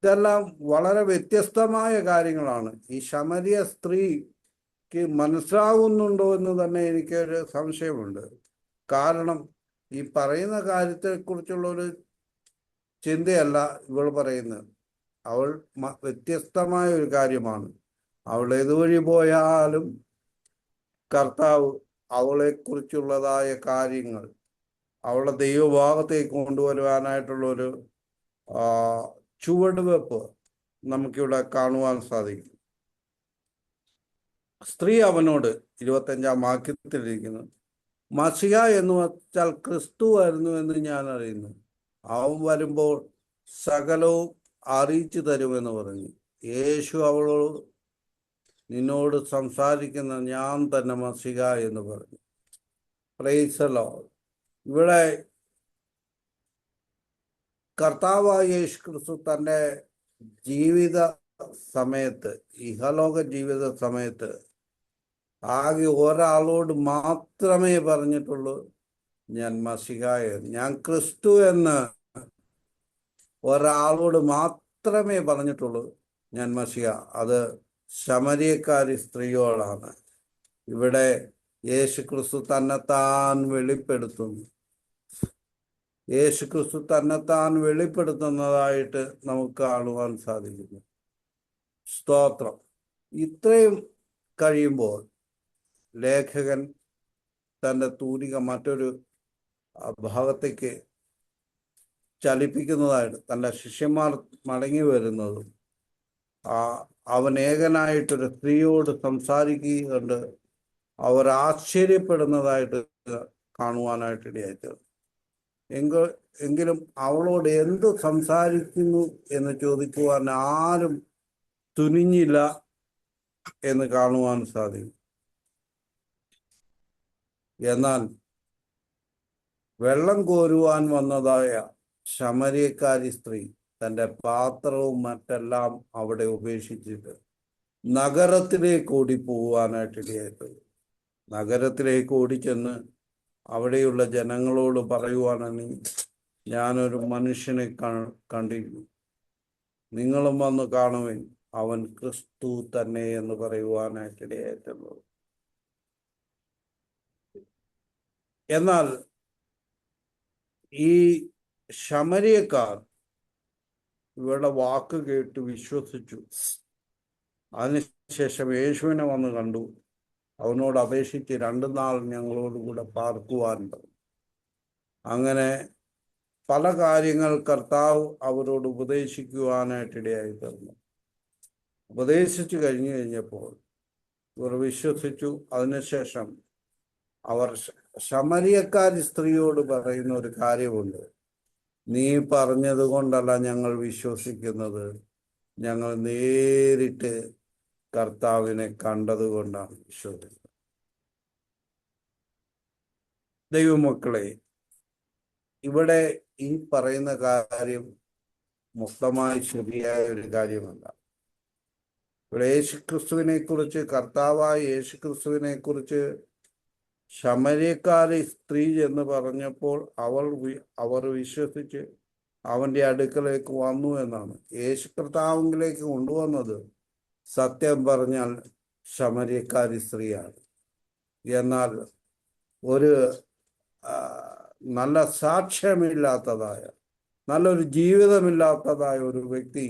ഇതെല്ലാം വളരെ വ്യത്യസ്തമായ കാര്യങ്ങളാണ്. ഈ ശമരിയ സ്ത്രീക്ക് മനസ്സിലാകുന്നുണ്ടോ എന്ന് തന്നെ എനിക്കൊരു സംശയമുണ്ട്. കാരണം ഈ പറയുന്ന കാര്യത്തെക്കുറിച്ചുള്ള ഒരു ചിന്തയല്ല ഇവൾ പറയുന്നത്. അവൾ വ്യത്യസ്തമായ ഒരു കാര്യമാണ്. അവൾ ഏതുവഴി പോയാലും കർത്താവ് അവളെക്കുറിച്ചുള്ളതായ കാര്യങ്ങൾ അവളെ ദൈവഭാഗത്തേക്ക് കൊണ്ടുവരുവാനായിട്ടുള്ളൊരു ചുവടുവെപ്പ് നമുക്കിവിടെ കാണുവാൻ സാധിക്കും. സ്ത്രീ അവനോട് 25-ാം വാക്യത്തിലിരിക്കുന്നു, മസിഹ എന്ന് വെച്ചാൽ ക്രിസ്തു ആയിരുന്നു എന്ന് ഞാൻ അറിയുന്നു. അവൻ വരുമ്പോൾ സകലവും അറിയിച്ചു തരുമെന്ന് പറഞ്ഞു. യേശു അവളോട്, നിന്നോട് സംസാരിക്കുന്ന ഞാൻ തന്നെ മസിഹ എന്ന് പറഞ്ഞു. Price the Lord. ഇവിടെ കർത്താവായ യേശു ക്രിസ്തു തൻ്റെ ജീവിത സമയത്ത്, ഇഹലോക ജീവിത സമയത്ത് ആകെ ഒരാളോട് മാത്രമേ പറഞ്ഞിട്ടുള്ളൂ, ഞാൻ മസിഹ, ഞാൻ ക്രിസ്തു എന്ന് ഒരാളോട് മാത്രമേ പറഞ്ഞിട്ടുള്ളൂ, ഞാൻ മസിഹ. അത് ശമരിയക്കാരി സ്ത്രീയോടാണ്. ഇവിടെ യേശു ക്രിസ്തു തന്നെത്താൻ വെളിപ്പെടുത്തുന്നു. യേശു ക്രിസ്തു തന്നെത്താൻ വെളിപ്പെടുത്തുന്നതായിട്ട് നമുക്ക് കാണുവാൻ സാധിക്കുന്നു. സ്തോത്രം. ഇത്രയും കഴിയുമ്പോൾ ലേഖകൻ തൻ്റെ തൂലിക മറ്റൊരു ഭാഗത്തേക്ക് ചലിപ്പിക്കുന്നതായിട്ട്, തൻ്റെ ശിഷ്യന്മാർ മടങ്ങി വരുന്നതും അവൻ ഏകനായിട്ടൊരു സ്ത്രീയോട് സംസാരിക്കുന്നുണ്ട് അവർ ആശ്ചര്യപ്പെടുന്നതായിട്ട് കാണുവാനായിട്ടിടയായിത്തീർന്നു. എങ്കിലും അവളോട് എന്ത് സംസാരിക്കുന്നു എന്ന് ചോദിക്കുവാൻ ആരും തുനിഞ്ഞില്ല എന്ന് കാണുവാൻ സാധിക്കും. എന്നാൽ വെള്ളം കോരുവാൻ വന്നതായ ശമരിയക്കാരി സ്ത്രീ തൻ്റെ പാത്രവും മറ്റെല്ലാം അവിടെ ഉപേക്ഷിച്ചിട്ട് നഗരത്തിലേക്ക് ഓടിപ്പോകുവാനായിട്ടിടയായിട്ടുണ്ട്. നഗരത്തിലേക്ക് ഓടിച്ചെന്ന് അവിടെയുള്ള ജനങ്ങളോട് പറയുവാനാണ്, ഞാനൊരു മനുഷ്യനെ കണ്ടിരുന്നു, നിങ്ങളും വന്ന് കാണുവിൻ, അവൻ ക്രിസ്തു തന്നെ എന്ന് പറയുവാനായിട്ടിടയായിട്ടുള്ളത്. എന്നാൽ ഈ ശമരിയക്കാർ ഇവരുടെ വാക്ക് കേട്ട് വിശ്വസിച്ചു. അതിനുശേഷം യേശുവിനെ വന്ന് കണ്ടു. അവനോട് അപേക്ഷിച്ച് 2 നാൾ ഞങ്ങളോടുകൂടെ പാർക്കുവാൻ പറഞ്ഞു. അങ്ങനെ പല കാര്യങ്ങൾ കർത്താവ് അവരോട് ഉപദേശിക്കുവാനായിട്ടിടയായി തീർന്നു. ഉപദേശിച്ചു കഴിഞ്ഞപ്പോൾ ഇവർ വിശ്വസിച്ചു. അതിനുശേഷം അവർ ശമരിയക്കാരി സ്ത്രീയോട് പറയുന്ന ഒരു കാര്യമുണ്ട്, നീ പറഞ്ഞത് കൊണ്ടല്ല ഞങ്ങൾ വിശ്വസിക്കുന്നത്, ഞങ്ങൾ നേരിട്ട് കർത്താവിനെ കണ്ടതുകൊണ്ടാണ് വിശ്വസിക്കുന്നത്. ദൈവമക്കളെ, ഇവിടെ ഈ പറയുന്ന കാര്യം മൊത്തമായി ശരിയായ ഒരു കാര്യമല്ല. ഇവിടെ യേശുക്രിസ്തുവിനെ കുറിച്ച്, കർത്താവായ യേശുക്രിസ്തുവിനെ കുറിച്ച് ശമരിയക്കാരി സ്ത്രീ എന്ന് പറഞ്ഞപ്പോൾ അവർ വിശ്വസിച്ച് അവൻ്റെ അടുക്കലേക്ക് വന്നു എന്നാണ്. യേശു കർത്താവിലേക്ക് കൊണ്ടുവന്നത് സത്യം പറഞ്ഞാൽ ശമരിയക്കാരി സ്ത്രീയാണ്. എന്നാൽ ഒരു നല്ല സാക്ഷ്യമില്ലാത്തതായ, നല്ലൊരു ജീവിതമില്ലാത്തതായ ഒരു വ്യക്തി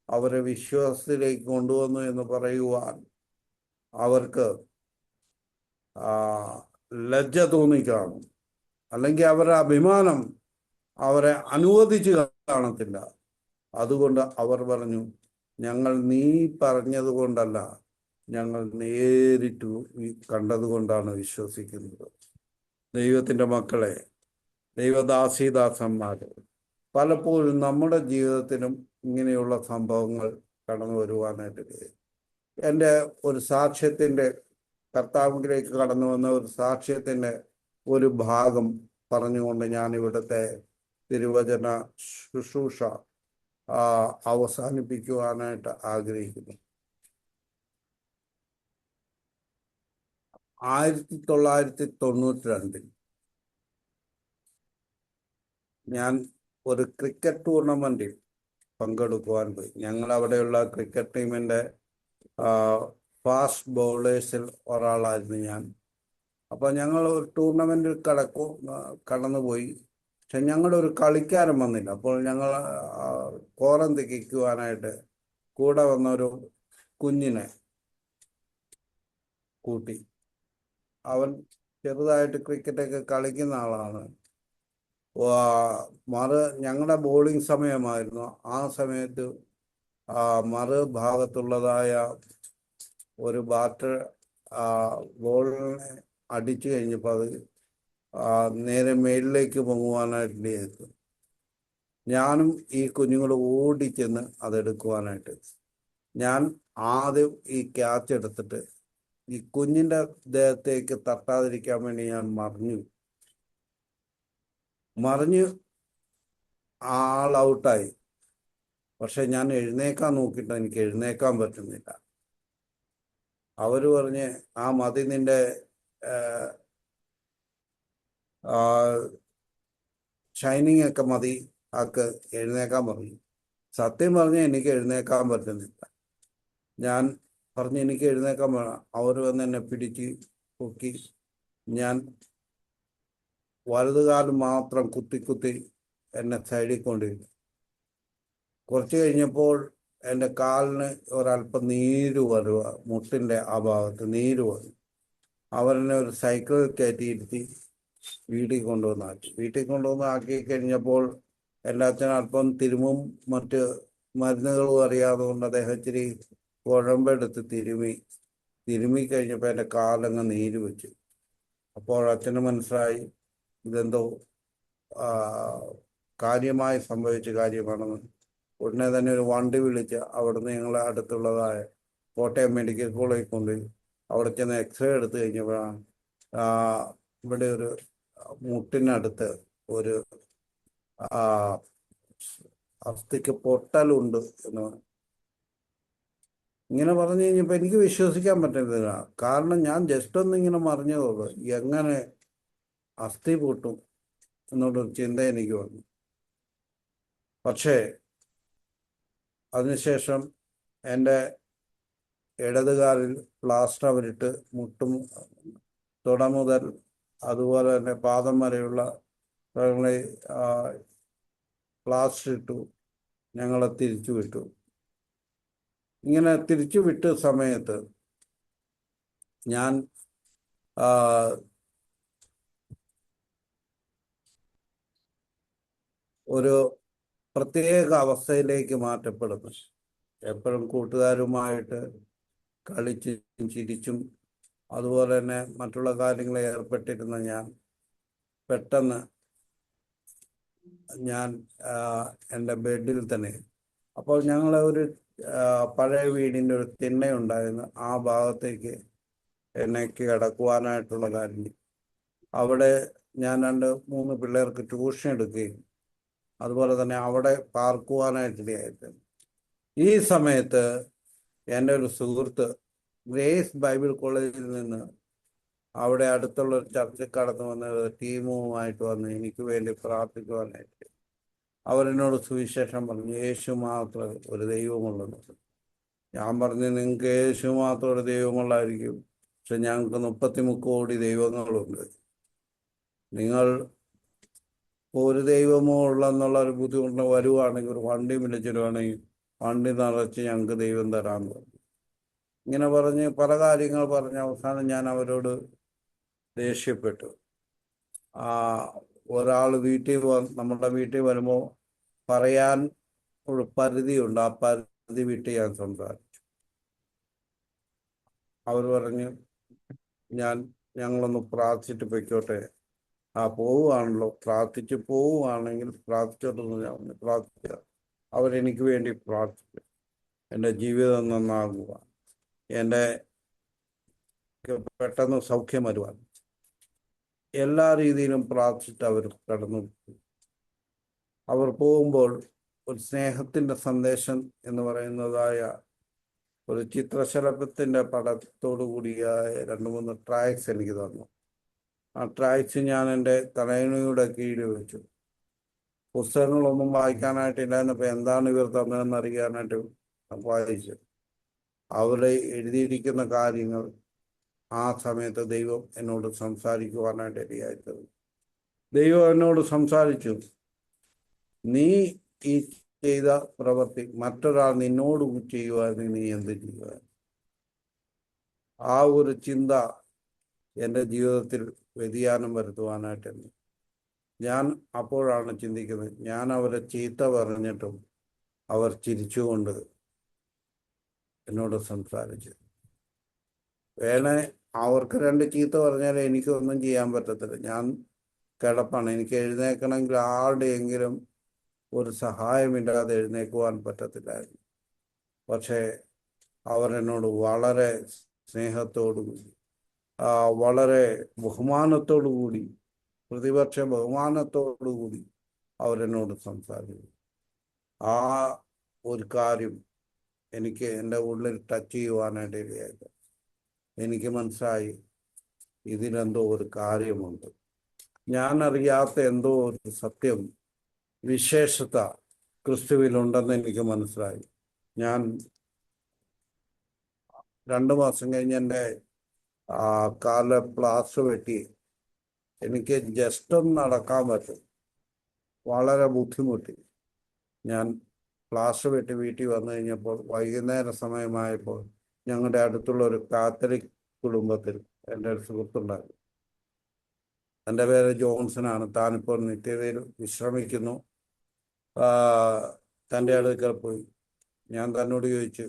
അവരെ വിശ്വാസത്തിലേക്ക് കൊണ്ടുവന്നു എന്ന് പറയുവാൻ അവർക്ക് ലജ്ജ തോന്നിക്കാണും, അല്ലെങ്കിൽ അവരുടെ അഭിമാനം അവരെ അനുവദിച്ച് കാണത്തില്ല. അതുകൊണ്ട് അവർ പറഞ്ഞു, ഞങ്ങൾ നീ പറഞ്ഞത് കൊണ്ടല്ല, ഞങ്ങൾ നേരിട്ട് കണ്ടതുകൊണ്ടാണ് വിശ്വസിക്കുന്നത്. ദൈവത്തിൻ്റെ മക്കളെ, ദൈവദാസീദാസന്മാരെ, പലപ്പോഴും നമ്മുടെ ജീവിതത്തിലും ഇങ്ങനെയുള്ള സംഭവങ്ങൾ കടന്നു വരുവാനായിട്ട് എൻ്റെ ഒരു സാക്ഷ്യത്തിൻ്റെ, കർത്താവിലേക്ക് കടന്നു വന്ന ഒരു സാക്ഷ്യത്തിൻ്റെ ഒരു ഭാഗം പറഞ്ഞുകൊണ്ട് ഞാൻ ഇവിടുത്തെ തിരുവചന ശുശ്രൂഷ അവസാനിപ്പിക്കുവാനായിട്ട് ആഗ്രഹിക്കുന്നു. 1992 ഞാൻ ഒരു ക്രിക്കറ്റ് ടൂർണമെന്റിൽ പങ്കെടുക്കുവാൻ പോയി. ഞങ്ങൾ അവിടെയുള്ള ക്രിക്കറ്റ് ടീമിന്റെ ഫാസ്റ്റ് ബൗളേഴ്സിൽ ഒരാളായിരുന്നു ഞാൻ. അപ്പോൾ ഞങ്ങൾ ഒരു ടൂർണമെന്റിൽ കടന്നുപോയി. പക്ഷെ ഞങ്ങളുടെ ഒരു കളിക്കാരൻ വന്നില്ല. അപ്പോൾ ഞങ്ങൾ കോറം തികയ്ക്കുവാനായിട്ട് കൂടെ വന്ന ഒരു കുഞ്ഞിനെ കൂട്ടി. അവൻ ചെറുതായിട്ട് ക്രിക്കറ്റൊക്കെ കളിക്കുന്ന ആളാണ്. ഞങ്ങളുടെ ബോളിംഗ് സമയമായിരുന്നു. ആ സമയത്ത് മറുഭാഗത്തുള്ളതായ ഒരു ബാറ്റർ ബോളിനെ അടിച്ചു കഴിഞ്ഞപ്പോൾ അത് നേരെ മേളിലേക്ക് പൊങ്ങുവാനായിട്ട് ചെയ്തു. ഞാനും ഈ കുഞ്ഞുങ്ങൾ ഓടിച്ചെന്ന് അതെടുക്കുവാനായിട്ട് ഞാൻ ആദ്യം ഈ ക്യാച്ച് എടുത്തിട്ട് ഈ കുഞ്ഞിന്റെ ദേഹത്തേക്ക് തട്ടാതിരിക്കാൻ വേണ്ടി ഞാൻ മറിഞ്ഞ് ആൾ ഔട്ടായി. പക്ഷെ ഞാൻ എഴുന്നേക്കാൻ നോക്കിയിട്ട് എനിക്ക് എഴുന്നേക്കാൻ പറ്റുന്നില്ല. അവര് പറഞ്ഞ് ആ മതി നിന്റെ ഷൈനിങ് ഒക്കെ മതി, ആക്ക് എഴുന്നേക്കാൻ പറഞ്ഞു. സത്യം പറഞ്ഞ് എനിക്ക് എഴുന്നേക്കാൻ പറ്റുന്നില്ല. ഞാൻ പറഞ്ഞ് എനിക്ക് എഴുന്നേക്കാൻ വേണം. അവർ വന്ന് എന്നെ പിടിച്ച് പൊക്കി. ഞാൻ വലതുകാലം മാത്രം കുത്തി എന്നെ സൈഡിൽ കൊണ്ടിരുന്നു. കുറച്ച് കഴിഞ്ഞപ്പോൾ എൻ്റെ കാലിന് ഒരല്പം നീര് വരുക, മുട്ടിൻ്റെ ആ ഭാഗത്ത് നീര് വന്നു. അവരെന്നെ ഒരു സൈക്കിളിൽ കയറ്റിയിരുത്തി വീട്ടിൽ കൊണ്ടുവന്നാക്കി. വീട്ടിൽ കൊണ്ടുവന്നാക്കി കഴിഞ്ഞപ്പോൾ എല്ലാത്തിനും അല്പം തിരുമും മറ്റ് മരുന്നുകളും അറിയാതെ കൊണ്ട് അദ്ദേഹം ഇച്ചിരി കുഴമ്പെടുത്ത് തിരുമി കഴിഞ്ഞപ്പോൾ എൻ്റെ കാലങ്ങ് നീര് വെച്ചു. അപ്പോൾ അച്ഛന് മനസ്സിലായി ഇതെന്തോ കാര്യമായി സംഭവിച്ച കാര്യമാണെന്ന്. ഉടനെ തന്നെ ഒരു വണ്ടി വിളിച്ച് അവിടുന്ന് ഞങ്ങളെ അടുത്തുള്ളതായ കോട്ടയം മെഡിക്കൽ കോളേജിൽ കൊണ്ടുപോയി. അവിടെ ചെന്ന് എക്സ്റേ എടുത്തു കഴിഞ്ഞപ്പോഴാണ് ഇവിടെ ഒരു മുട്ടിനടുത്ത് ഒരു അസ്ഥിക്ക് പൊട്ടലുണ്ട് എന്ന് പറഞ്ഞു. ഇങ്ങനെ പറഞ്ഞു കഴിഞ്ഞപ്പോൾ എനിക്ക് വിശ്വസിക്കാൻ പറ്റുന്നില്ല. കാരണം ഞാൻ ജസ്റ്റ് ഒന്ന് ഇങ്ങനെ മറിഞ്ഞതുള്ളൂ. എങ്ങനെ അസ്ഥി പൊട്ടും എന്നുള്ളൊരു ചിന്ത എനിക്ക് വന്നു. പക്ഷേ അതിനുശേഷം എൻ്റെ ഇടതുകാലിൽ പ്ലാസ്റ്റർ അവരിട്ട് തുട മുതൽ അതുപോലെ തന്നെ പാദം വരെയുള്ള പ്ലാസ്റ്റർ ഇട്ടു. ഞങ്ങളെ തിരിച്ചു വിട്ടു. ഇങ്ങനെ തിരിച്ചു വിട്ട സമയത്ത് ഞാൻ ഒരു പ്രത്യേക അവസ്ഥയിലേക്ക് മാറ്റപ്പെടുന്നു. എപ്പോഴും കൂട്ടുകാരുമായിട്ട് കളിച്ചും ചിരിച്ചും അതുപോലെ തന്നെ മറ്റുള്ള കാര്യങ്ങളിൽ ഏർപ്പെട്ടിരുന്ന ഞാൻ പെട്ടെന്ന് എൻ്റെ ബെഡിൽ തന്നെ. അപ്പോൾ ഞങ്ങളെ ഒരു പഴയ വീടിൻ്റെ ഒരു തിണ്ണയുണ്ടായിരുന്നു. ആ ഭാഗത്തേക്ക് എനിക്ക് കിടക്കുവാനായിട്ടുള്ള കാര്യം. അവിടെ ഞാൻ 2-3 പിള്ളേർക്ക് ട്യൂഷൻ എടുക്കുകയും അതുപോലെ തന്നെ അവിടെ പാർക്കുവാനായിട്ടിടയായിട്ട്. ഈ സമയത്ത് എൻ്റെ ഒരു സുഹൃത്ത് ഗ്രേസ് ബൈബിൾ കോളേജിൽ നിന്ന് അവിടെ അടുത്തുള്ള ഒരു ചർച്ചിൽ കടന്നു വന്ന ടീമുമായിട്ട് വന്ന് എനിക്ക് വേണ്ടി പ്രാർത്ഥിക്കുവാനായിട്ട് അവരെന്നോട് സുവിശേഷം പറഞ്ഞു. യേശു മാത്രം ഒരു ദൈവമുള്ളത്. ഞാൻ പറഞ്ഞു, നിങ്ങൾക്ക് യേശു മാത്രം ഒരു ദൈവമുള്ളായിരിക്കും, പക്ഷെ ഞങ്ങൾക്ക് 33 കോടി ദൈവങ്ങളുണ്ട്. നിങ്ങൾ ഒരു ദൈവമോ ഉള്ളെന്നുള്ള ഒരു ബുദ്ധിമുട്ട് വരുവാണെങ്കിൽ ഒരു വണ്ടി വിളിച്ചിടുവാണെങ്കിൽ വണ്ടി നിറച്ച് ഞങ്ങൾക്ക് ദൈവം തരാമെന്ന് പറഞ്ഞു. ഇങ്ങനെ പറഞ്ഞ് പല കാര്യങ്ങൾ പറഞ്ഞ് അവസാനം ഞാൻ അവരോട് ദേഷ്യപ്പെട്ടു. ഒരാൾ നമ്മുടെ വീട്ടിൽ വരുമ്പോൾ പറയാൻ ഒരു പരിധിയുണ്ട്. ആ പരിധി വിട്ട് ഞാൻ സംസാരിച്ചു. അവർ പറഞ്ഞു, ഞങ്ങളൊന്ന് പ്രാർത്ഥിച്ചിട്ട് പൊയ്ക്കോട്ടെ. പോവുകയാണല്ലോ, പ്രാർത്ഥിച്ച് പോവുകയാണെങ്കിൽ പ്രാർത്ഥിച്ചോട്ടെന്ന് ഞാൻ പ്രാർത്ഥിച്ച. അവരെനിക്ക് വേണ്ടി പ്രാർത്ഥിച്ചു. എൻ്റെ ജീവിതം നന്നാകുക, എൻ്റെ പെട്ടെന്ന് സൗഖ്യം വരുവാൻ എല്ലാ രീതിയിലും പ്രാർത്ഥിച്ചിട്ട് അവർ കടന്നു. അവർ പോകുമ്പോൾ ഒരു സ്നേഹത്തിൻ്റെ സന്ദേശം എന്ന് പറയുന്നതായ ഒരു ചിത്രശലഭത്തിൻ്റെ പടത്തോടു കൂടിയായ 2-3 ട്രാക്സ് എനിക്ക് തന്നു. ആ ട്രാക്സ് ഞാൻ എൻ്റെ തലയണയുടെ കീഴിൽ വെച്ചു. പുസ്തകങ്ങളൊന്നും വായിക്കാനായിട്ടില്ലായിരുന്നപ്പോൾ എന്താണ് ഇവർ തന്നതെന്ന് അറിയാനായിട്ട് വായിച്ചു. അവിടെ എഴുതിയിരിക്കുന്ന കാര്യങ്ങൾ ആ സമയത്ത് ദൈവം എന്നോട് സംസാരിക്കുവാനായിട്ട് ഇടയായിത്തീർന്നു. ദൈവം എന്നോട് സംസാരിച്ചു, നീ ഈ ചെയ്ത പ്രവൃത്തി മറ്റൊരാൾ നിന്നോട് ചെയ്യുവാണെങ്കിൽ നീ എന്ത് ചെയ്യുക? ആ ഒരു ചിന്ത എൻ്റെ ജീവിതത്തിൽ വ്യതിയാനം വരുത്തുവാനായിട്ടുണ്ട്. ഞാൻ അപ്പോഴാണ് ചിന്തിക്കുന്നത്, ഞാൻ അവരെ ചീത്ത പറഞ്ഞിട്ടും അവർ ചിരിച്ചുകൊണ്ട് എന്നോട് സംസാരിച്ചു. വേണേ അവർക്ക് രണ്ട് ചീത്ത പറഞ്ഞാൽ എനിക്കൊന്നും ചെയ്യാൻ പറ്റത്തില്ല. ഞാൻ കിടപ്പാണ്. എനിക്ക് എഴുന്നേക്കണമെങ്കിൽ ആരുടെയെങ്കിലും ഒരു സഹായമില്ലാതെ എഴുന്നേക്കുവാൻ പറ്റത്തില്ലായിരുന്നു. പക്ഷേ അവർ എന്നോട് വളരെ സ്നേഹത്തോടുകൂടി, വളരെ ബഹുമാനത്തോടു കൂടി, പ്രതിപക്ഷ ബഹുമാനത്തോടു കൂടി അവരെന്നോട് സംസാരിച്ചു. ആ ഒരു കാര്യം എനിക്ക് എൻ്റെ ഉള്ളിൽ ടച്ച് ചെയ്യുവാനായിട്ട് ഇടയായി. എനിക്ക് മനസ്സിലായി, ഇതിലെന്തോ ഒരു കാര്യമുണ്ട്. ഞാൻ അറിയാത്ത എന്തോ ഒരു സത്യം, വിശേഷത ക്രിസ്തുവിലുണ്ടെന്ന് എനിക്ക് മനസ്സിലായി. ഞാൻ 2 മാസം കഴിഞ്ഞ് എൻ്റെ കാല് പ്ലാസ്റ്റർ വെട്ടി. എനിക്ക് ജസ്റ്റ് ഒന്ന് നടക്കാൻ പറ്റും, വളരെ ബുദ്ധിമുട്ടി. ഞാൻ പ്ലാസ്റ്റർ വെട്ടി വീട്ടിൽ വന്നു കഴിഞ്ഞപ്പോൾ വൈകുന്നേര സമയമായപ്പോൾ ഞങ്ങളുടെ അടുത്തുള്ള ഒരു കാത്തലിക് കുടുംബത്തിൽ എൻ്റെ ഒരു സുഹൃത്തുണ്ടായിരുന്നു. എൻ്റെ പേര് ജോൺസനാണ്. താനിപ്പോൾ നിത്യതയിൽ വിശ്രമിക്കുന്നു. തൻ്റെ അടുക്കൽ പോയി ഞാൻ തന്നോട് ചോദിച്ചു,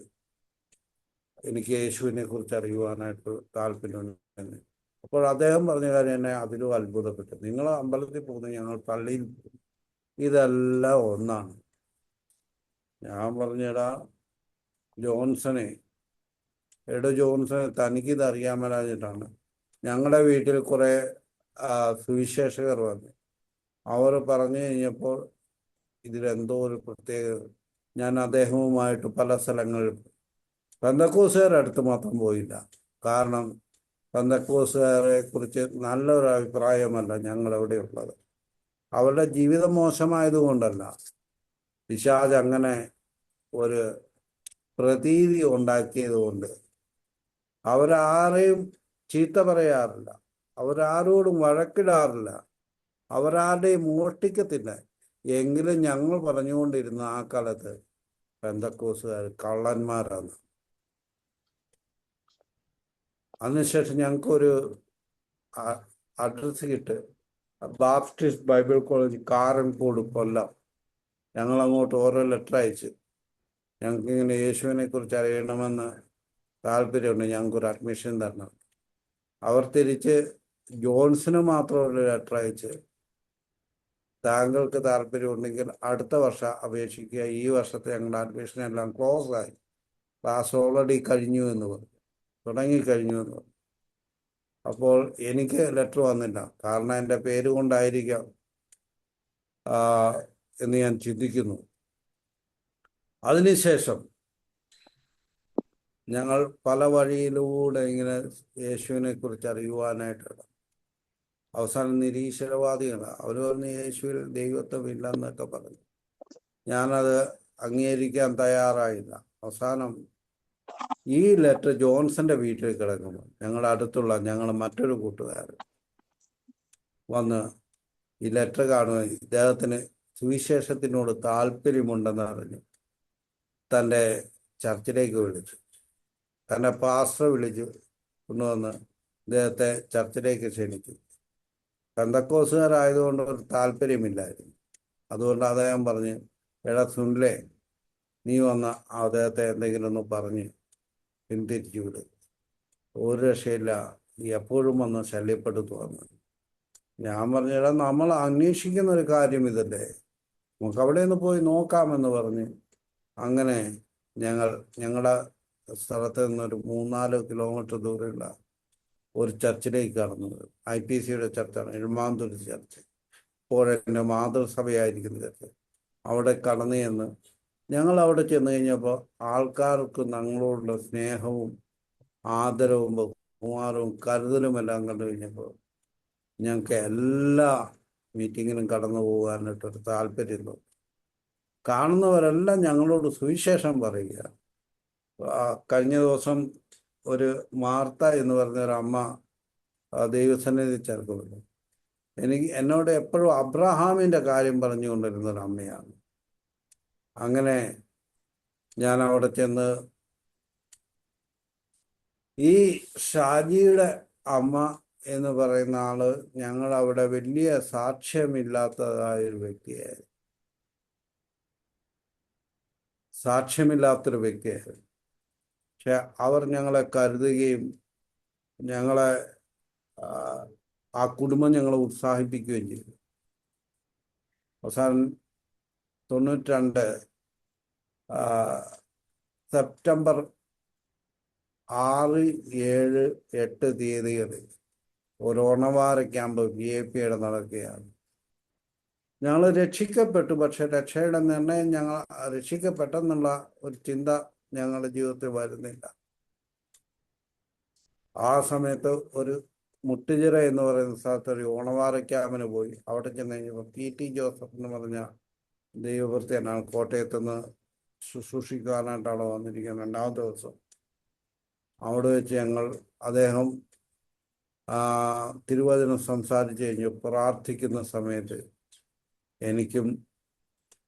എനിക്ക് യേശുവിനെ കുറിച്ച് അറിയുവാനായിട്ട് താല്പര്യമുണ്ട്. അപ്പോൾ അദ്ദേഹം പറഞ്ഞ കാര്യം എന്നെ അതിലും അത്ഭുതപ്പെട്ടു. നിങ്ങൾ അമ്പലത്തിൽ പോകുന്നു, ഞങ്ങൾ പള്ളിയിൽ പോകുന്നു, ഇതെല്ലാം ഒന്നാണ്. ഞാൻ പറഞ്ഞടാ ജോൺസനെ, ജോൺസനെ തനിക്കിത് അറിയാൻ മേലാഞ്ഞിട്ടാണ്. ഞങ്ങളുടെ വീട്ടിൽ കുറെ സുവിശേഷകർ വന്നു. അവർ പറഞ്ഞു കഴിഞ്ഞപ്പോൾ ഇതിലെന്തോ ഒരു പ്രത്യേകത. ഞാൻ അദ്ദേഹവുമായിട്ട് പല സ്ഥലങ്ങളിൽ പെന്തക്കോസുകാരുടെ അടുത്ത് മാത്രം പോയില്ല. കാരണം പെന്തക്കോസുകാരെ കുറിച്ച് നല്ലൊരു അഭിപ്രായമല്ല ഞങ്ങളവിടെ ഉള്ളത്. അവരുടെ ജീവിതം മോശമായതുകൊണ്ടല്ല, പിശാച് അങ്ങനെ ഒരു പ്രതീതി ഉണ്ടാക്കിയത് കൊണ്ട്. അവരാരെയും ചീത്ത പറയാറില്ല, അവരാരോടും വഴക്കിടാറില്ല, അവരാരുടെയും മോഷ്ടിക്കത്തില്ല. എങ്കിലും ഞങ്ങൾ പറഞ്ഞുകൊണ്ടിരുന്ന ആ കാലത്ത് പെന്തക്കോസുകാർ കള്ളന്മാരാണ്. അതിനുശേഷം ഞങ്ങൾക്കൊരു അഡ്രസ്സ് കിട്ട്, ബാപ്റ്റിസ്റ്റ് ബൈബിൾ കോളേജ്, കാരൻകോട്, കൊല്ലം. ഞങ്ങൾ അങ്ങോട്ട് ഓരോ ലെറ്റർ അയച്ചു. ഞങ്ങൾക്ക് ഇങ്ങനെ യേശുവിനെ കുറിച്ച് അറിയണമെന്ന് താല്പര്യമുണ്ട്, ഞങ്ങൾക്കൊരു അഡ്മിഷൻ തരണം. അവർ തിരിച്ച് ജോൺസിന് മാത്രം ഒരു ലെറ്റർ അയച്ച്, താങ്കൾക്ക് താല്പര്യമുണ്ടെങ്കിൽ അടുത്ത വർഷം അപേക്ഷിക്കുക, ഈ വർഷത്തെ ഞങ്ങളുടെ അഡ്മിഷൻ എല്ലാം ക്ലോസ് ആയി, ക്ലാസ് ഓൾറെഡി കഴിഞ്ഞു എന്ന് പറഞ്ഞു, തുടങ്ങിക്കഴിഞ്ഞു എന്ന് പറഞ്ഞു. അപ്പോൾ എനിക്ക് ലെറ്റർ വന്നില്ല. കാരണം എൻ്റെ പേര് കൊണ്ടായിരിക്കാം എന്ന് ഞാൻ ചിന്തിക്കുന്നു. അതിനുശേഷം ഞങ്ങൾ പല വഴിയിലൂടെ ഇങ്ങനെ യേശുവിനെ കുറിച്ച് അറിയുവാനായിട്ടാണ്. അവസാനം നിരീശ്വരവാദികളാണ്. അവർ പറഞ്ഞ് യേശുവിൽ ദൈവത്വമില്ലെന്നൊക്കെ പറഞ്ഞു. ഞാനത് അംഗീകരിക്കാൻ തയ്യാറായില്ല. അവസാനം ഈ ലെറ്റർ ജോൺസന്റെ വീട്ടിൽ കിടക്കുന്നു. ഞങ്ങൾ മറ്റൊരു കൂട്ടുകാരൻ വന്ന് ഈ ലെറ്റർ കാണുക, ഇദ്ദേഹത്തിന് സുവിശേഷത്തിനോട് താല്പര്യമുണ്ടെന്ന് അറിഞ്ഞു തൻ്റെ ചർച്ചിലേക്ക് വിളിച്ചു. തൻ്റെ പാസ്റ്റർ വിളിച്ചു കൊണ്ടുവന്ന് ഇദ്ദേഹത്തെ ചർച്ചിലേക്ക് ക്ഷണിച്ചു. പെന്തക്കോസുകാരായതുകൊണ്ട് ഒരു താല്പര്യമില്ലായിരുന്നു. അതുകൊണ്ട് അദ്ദേഹം പറഞ്ഞ്, എടാ സുനിലേ, നീ വന്ന അദ്ദേഹത്തെ എന്തെങ്കിലും ഒന്ന് പറഞ്ഞ് പിന്തിരിച്ചു വിടും, ഒരു രക്ഷയില്ല, എപ്പോഴും വന്ന് ശല്യപ്പെടുത്തുവന്ന്. ഞാൻ പറഞ്ഞിടാ, നമ്മൾ അന്വേഷിക്കുന്ന ഒരു കാര്യം ഇതല്ലേ, നമുക്ക് അവിടെ നിന്ന് പോയി നോക്കാമെന്ന് പറഞ്ഞ് അങ്ങനെ ഞങ്ങളുടെ സ്ഥലത്ത് നിന്നൊരു 3-4 കിലോമീറ്റർ ദൂരെയുള്ള ഒരു ചർച്ചിലേക്ക് കടന്നത്. IPCയുടെ ചർച്ചാണ്, എഴുമാന്തൂർ ചർച്ച്. ഇപ്പോഴെൻ്റെ മാതൃസഭയായിരിക്കുന്ന ചർച്ച്. അവിടെ കടന്നു ചെന്ന് ഞങ്ങൾ അവിടെ ചെന്ന് കഴിഞ്ഞപ്പോൾ ആൾക്കാർക്ക് ഞങ്ങളോടുള്ള സ്നേഹവും ആദരവും ബഹുമാനവും കരുതലും എല്ലാം കണ്ടു കഴിഞ്ഞപ്പോൾ ഞങ്ങൾക്ക് എല്ലാ മീറ്റിങ്ങിനും കടന്നു പോകാനായിട്ടൊരു താല്പര്യം തോന്നി. കാണുന്നവരെല്ലാം ഞങ്ങളോട് സുവിശേഷം പറയുക. കഴിഞ്ഞ ദിവസം ഒരു മാർത്ത എന്ന് പറഞ്ഞ ഒരു അമ്മ ദൈവസന്നിധി ചേർക്കുന്നു. എന്നോട് എപ്പോഴും അബ്രഹാമിൻ്റെ കാര്യം പറഞ്ഞുകൊണ്ടിരുന്ന ഒരു അമ്മയാണ്. അങ്ങനെ ഞാൻ അവിടെ ചെന്ന് ഈ ഷാജിയുടെ അമ്മ എന്ന് പറയുന്ന ആള് ഞങ്ങളവിടെ വലിയ സാക്ഷ്യമില്ലാത്തതായൊരു വ്യക്തിയായിരുന്നു. പക്ഷെ അവർ ഞങ്ങളെ കരുതുകയും ഞങ്ങളെ ആ കുടുംബം ഞങ്ങളെ ഉത്സാഹിപ്പിക്കുകയും ചെയ്തു. അവസാനം 92 സെപ്റ്റംബർ 6, 7, 8 തീയതികളിൽ ഒരു ഓണവാര ക്യാമ്പ് VIP നടക്കുകയാണ്. ഞങ്ങൾ രക്ഷിക്കപ്പെട്ടു. പക്ഷെ രക്ഷയുടെ നിർണയം ഞങ്ങൾ രക്ഷിക്കപ്പെട്ടെന്നുള്ള ഒരു ചിന്ത ഞങ്ങളുടെ ജീവിതത്തിൽ വരുന്നില്ല. ആ സമയത്ത് ഒരു മുട്ടുചിറ എന്ന് പറയുന്ന സ്ഥലത്ത് ഒരു ഓണവാര ക്യാമ്പിന് പോയി. അവിടെ ചെന്ന് കഴിഞ്ഞപ്പോൾ PT ജോസഫ് എന്ന് പറഞ്ഞ ദൈവവൃത്തിയാണ് കോട്ടയത്ത് നിന്ന് ശുശ്രൂഷിക്കാനായിട്ടാണ് വന്നിരിക്കുന്നത്. 2ാമത്തെ ദിവസം അവിടെ വെച്ച് അദ്ദേഹം തിരുവചനം സംസാരിച്ച് കഴിഞ്ഞു. പ്രാർത്ഥിക്കുന്ന സമയത്ത് എനിക്കും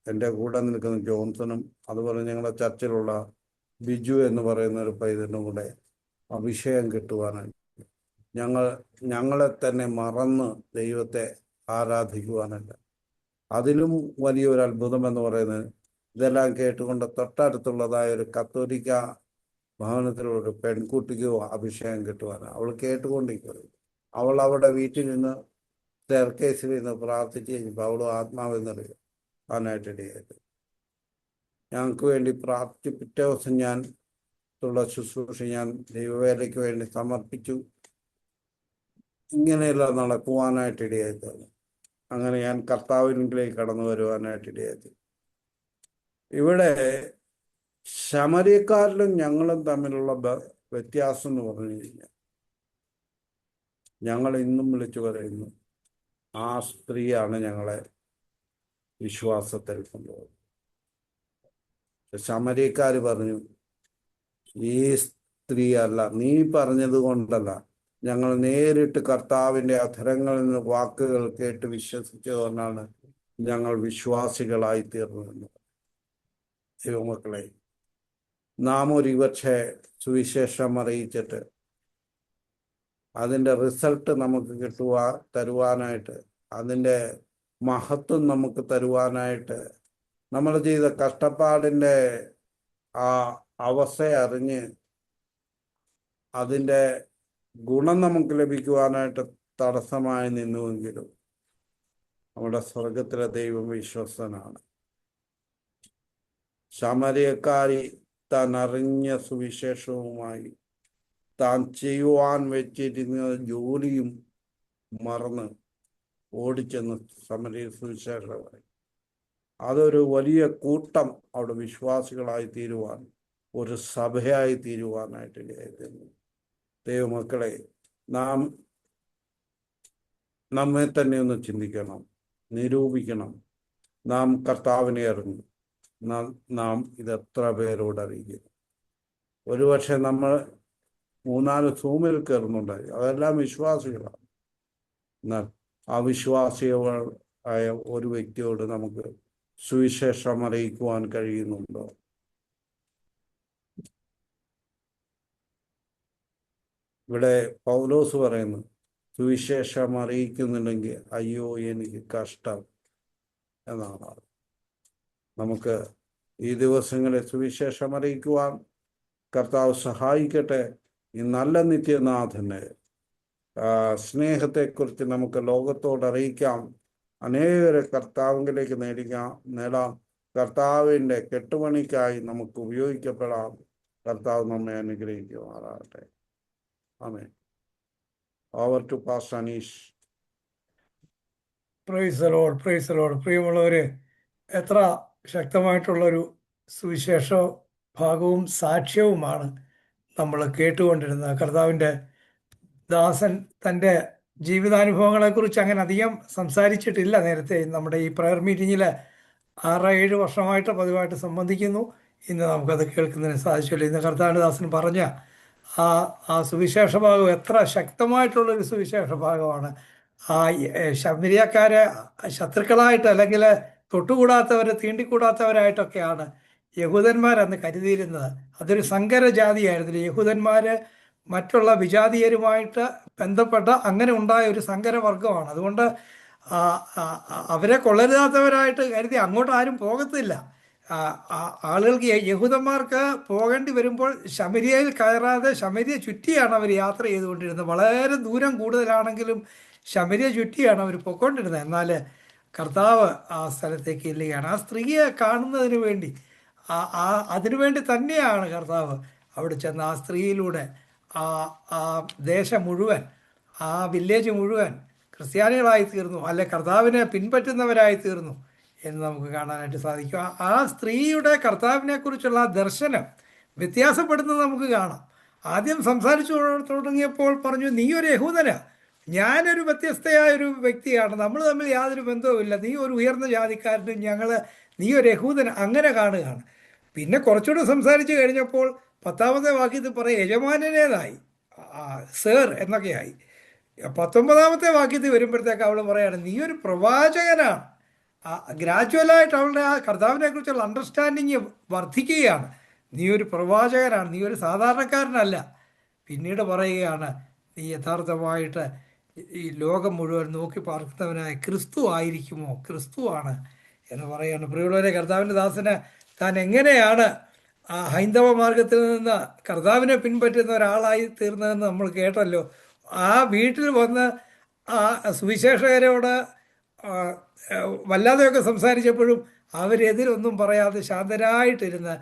എൻ്റെ കൂടെ നിൽക്കുന്ന ജോൺസണും അതുപോലെ ഞങ്ങളുടെ ചർച്ചിലുള്ള ബിജു എന്ന് പറയുന്ന ഒരു പൈതനും കൂടെ അഭിഷേകം കിട്ടുവാനായി ഞങ്ങളെ തന്നെ മറന്ന് ദൈവത്തെ ആരാധിക്കുവാനല്ല. അതിലും വലിയൊരു അത്ഭുതം എന്ന് പറയുന്നത് ഇതെല്ലാം കേട്ടുകൊണ്ട് തൊട്ടടുത്തുള്ളതായ ഒരു കത്തോലിക്ക ഭവനത്തിലൊരു പെൺകുട്ടിക്ക് അഭിഷേകം കിട്ടുവാനാണ്. അവൾ കേട്ടുകൊണ്ടിരിക്കുന്നത്. അവൾ അവിടെ വീട്ടിൽ നിന്ന് സ്റ്റെയർകേസിൽ നിന്ന് പ്രാർത്ഥിച്ച് കഴിഞ്ഞപ്പോൾ അവളും ആത്മാവെന്നറിയും ആനായിട്ടിടയായിട്ട് ഞങ്ങൾക്ക് വേണ്ടി പ്രാർത്ഥിച്ച് പിറ്റേ ദിവസം ഞാൻ ശുശ്രൂഷ ഞാൻ ദൈവവേലയ്ക്ക് വേണ്ടി സമർപ്പിച്ചു. ഇങ്ങനെയെല്ലാം നടക്കുവാനായിട്ടിടയായി. അങ്ങനെ ഞാൻ കർത്താവിലേക്ക് കടന്നു വരുവാനായിട്ടിടയായി. ഇവിടെ ശമര്യക്കാരിലും ഞങ്ങളും തമ്മിലുള്ള വ്യത്യാസം എന്ന് പറഞ്ഞു കഴിഞ്ഞാൽ ഞങ്ങൾ ഇന്നും വിളിച്ചു പറയുന്നു ആ സ്ത്രീയാണ് ഞങ്ങളെ വിശ്വാസത്തിൽ കൊണ്ടുപോകുന്നത്. ശമര്യക്കാർ പറഞ്ഞു ഈ സ്ത്രീ അല്ല, നീ പറഞ്ഞത് കൊണ്ടല്ല, ഞങ്ങൾ നേരിട്ട് കർത്താവിൻ്റെ അധരങ്ങളിൽ നിന്ന് വാക്കുകൾ കേട്ട് വിശ്വസിച്ചതുകൊണ്ടാണ് ഞങ്ങൾ വിശ്വാസികളായി തീർന്നതെന്ന്. ദൈവമക്കളെ, നാം ഒരുപക്ഷെ സുവിശേഷം അറിയിച്ചിട്ട് അതിൻ്റെ റിസൾട്ട് നമുക്ക് തരുവാനായിട്ട്, അതിൻ്റെ മഹത്വം നമുക്ക് തരുവാനായിട്ട്, നമ്മൾ ചെയ്ത കഷ്ടപ്പാടിൻ്റെ ആ അവസ്ഥ അറിഞ്ഞ് അതിൻ്റെ ഗുണം നമുക്ക് ലഭിക്കുവാനായിട്ട് തടസ്സമായി നിന്നുവെങ്കിലും നമ്മുടെ സ്വർഗത്തിലെ ദൈവം വിശ്വസ്തനാണ്. ശമര്യക്കാരി താൻ അറിഞ്ഞ സുവിശേഷവുമായി താൻ ചെയ്യുവാൻ വെച്ചിരുന്ന ജോലിയും മറന്ന് ഓടിച്ചെന്ന് സമര്യ സുവിശേഷമായി. അതൊരു വലിയ കൂട്ടം അവിടെ വിശ്വാസികളായി തീരുവാൻ, ഒരു സഭയായി തീരുവാനായിട്ട് ഇടയായിരുന്നു. ദൈവമക്കളെ, നാം നമ്മെ തന്നെ ഒന്ന് ചിന്തിക്കണം, നിരൂപിക്കണം. നാം കർത്താവിനെ അറിഞ്ഞു, നാം ഇതെത്ര പേരോട് അറിയിക്കുന്നു? ഒരുപക്ഷെ നമ്മൾ 3-4 സൂമിൽ കയറുന്നുണ്ടായി, അതെല്ലാം വിശ്വാസികളാണ്. എന്നാൽ അവിശ്വാസികളായ ഒരു വ്യക്തിയോട് നമുക്ക് സുവിശേഷം അറിയിക്കുവാൻ കഴിയുന്നുണ്ടോ? ഇവിടെ പൗലോസ് പറയുന്നു, സുവിശേഷം അറിയിക്കുന്നുണ്ടെങ്കിൽ അയ്യോ എനിക്ക് കഷ്ടം എന്നാണ്. നമുക്ക് ഈ ദിവസങ്ങളിൽ സുവിശേഷം അറിയിക്കുവാൻ കർത്താവ് സഹായിക്കട്ടെ. ഈ നല്ല നിത്യനാഥൻ്റെ സ്നേഹത്തെക്കുറിച്ച് നമുക്ക് ലോകത്തോട് അറിയിക്കാം. അനേകരെ കർത്താവിലേക്ക് നേടാം. കർത്താവിൻ്റെ കെട്ടുപണിക്കായി നമുക്ക് ഉപയോഗിക്കപ്പെടാം. കർത്താവ് നമ്മെ അനുഗ്രഹിക്കുമാറാകട്ടെ. ആമേൻ. Over to pastor Aneesh. Praise the lord, praise the lord. പ്രിയമുള്ളവരെ, എത്ര ശക്തമായിട്ടുള്ളൊരു സുവിശേഷ ഭാഗവും സാക്ഷ്യവുമാണ് നമ്മൾ കേട്ടുകൊണ്ടിരുന്നത്. കർത്താവിൻ്റെ ദാസൻ തൻ്റെ ജീവിതാനുഭവങ്ങളെക്കുറിച്ച് അങ്ങനെ അധികം സംസാരിച്ചിട്ടില്ല നേരത്തെ. നമ്മുടെ ഈ പ്രയർ മീറ്റിങ്ങിൽ 6-7 വർഷമായിട്ട് പതിവായിട്ട് സംബന്ധിക്കുന്നു. ഇന്ന് നമുക്കത് കേൾക്കുന്നതിന് സാധിച്ചില്ല. ഇന്ന് കർത്താവിൻ്റെ പറഞ്ഞ ആ ആ സുവിശേഷ ഭാഗം എത്ര ശക്തമായിട്ടുള്ളൊരു സുവിശേഷ ഭാഗമാണ്. ആ ശമരിയക്കാരെ ശത്രുക്കളായിട്ട് അല്ലെങ്കിൽ തൊട്ടുകൂടാത്തവരെ തീണ്ടിക്കൂടാത്തവരായിട്ടൊക്കെയാണ് യഹൂദന്മാരന്ന് കരുതിയിരുന്നത്. അതൊരു സങ്കര ജാതിയായിരുന്നു. യഹൂദന്മാർ മറ്റുള്ള വിജാതീയരുമായിട്ട് ബന്ധപ്പെട്ട അങ്ങനെ ഉണ്ടായ ഒരു സങ്കരവർഗമാണ്. അതുകൊണ്ട് അവരെ കൊള്ളരുതാത്തവരായിട്ട് കരുതി അങ്ങോട്ട് ആരും പോകത്തില്ല. ആളുകൾക്ക് യഹൂദന്മാർക്ക് പോകേണ്ടി വരുമ്പോൾ ശമരിയയിൽ കയറാതെ ശമരിയ ചുറ്റിയാണ് അവർ യാത്ര ചെയ്തുകൊണ്ടിരുന്നത്. വളരെ ദൂരം കൂടുതലാണെങ്കിലും ശമരിയ ചുറ്റിയാണ് അവർ പൊയ്ക്കൊണ്ടിരുന്നത്. എന്നാൽ കർത്താവ് ആ സ്ഥലത്തേക്ക് ഇല്ലുകയാണ്. ആ സ്ത്രീയെ കാണുന്നതിന് വേണ്ടി അതിനുവേണ്ടി തന്നെയാണ് കർത്താവ് അവിടെ ചെന്ന് ആ സ്ത്രീയിലൂടെ ആ ദേശം മുഴുവൻ, ആ വില്ലേജ് മുഴുവൻ ക്രിസ്ത്യാനികളായി തീർന്നു, അല്ലെ കർത്താവിനെ പിൻപറ്റുന്നവരായി തീർന്നു എന്ന് നമുക്ക് കാണാനായിട്ട് സാധിക്കും. ആ സ്ത്രീയുടെ കർത്താവിനെ കുറിച്ചുള്ള ദർശനം വ്യത്യാസപ്പെടുന്നത് നമുക്ക് കാണാം. ആദ്യം സംസാരിച്ചു തുടങ്ങിയപ്പോൾ പറഞ്ഞു, നീ ഒരു യഹൂദനാ, ഞാനൊരു വ്യത്യസ്തയായൊരു വ്യക്തിയാണ്, നമ്മൾ തമ്മിൽ യാതൊരു ബന്ധവുമില്ല, നീ ഒരു ഉയർന്ന ജാതിക്കാരനും നീ ഒരു യഹൂദൻ, അങ്ങനെ കാണുകയാണ്. പിന്നെ കുറച്ചുകൂടെ സംസാരിച്ച് കഴിഞ്ഞപ്പോൾ 10ാമത്തെ വാക്യത്തിൽ പറയും യജമാനനേതായി, സേർ എന്നൊക്കെയായി. 19ാമത്തെ വാക്യത്തിൽ വരുമ്പോഴത്തേക്ക് അവൾ പറയാണ് നീ ഒരു പ്രവാചകനാണ്. ഗ്രാജുവലായിട്ട് അവളുടെ ആ കർത്താവിനെ കുറിച്ചുള്ള അണ്ടർസ്റ്റാൻഡിങ് വർദ്ധിക്കുകയാണ്. നീ ഒരു പ്രവാചകനാണ്, നീ ഒരു സാധാരണക്കാരനല്ല. പിന്നീട് പറയുകയാണ് നീ യഥാർത്ഥമായിട്ട് ഈ ലോകം മുഴുവൻ നോക്കി പാർക്കുന്നവനായ ക്രിസ്തു ആയിരിക്കുമോ, ക്രിസ്തുവാണ് എന്ന് പറയുകയാണ്. പ്രിയമുള്ളവരെ, കർത്താവിൻ്റെ ദാസന് താൻ എങ്ങനെയാണ് ആ ഹൈന്ദവ മാർഗത്തിൽ നിന്ന് കർത്താവിനെ പിൻപറ്റുന്ന ഒരാളായി തീർന്നതെന്ന് നമ്മൾ കേട്ടല്ലോ. ആ വീട്ടിൽ വന്ന് ആ സുവിശേഷകരോട് വല്ലാതെയൊക്കെ സംസാരിച്ചപ്പോഴും അവരെതിരൊന്നും പറയാതെ ശാന്തരായിട്ടിരുന്ന്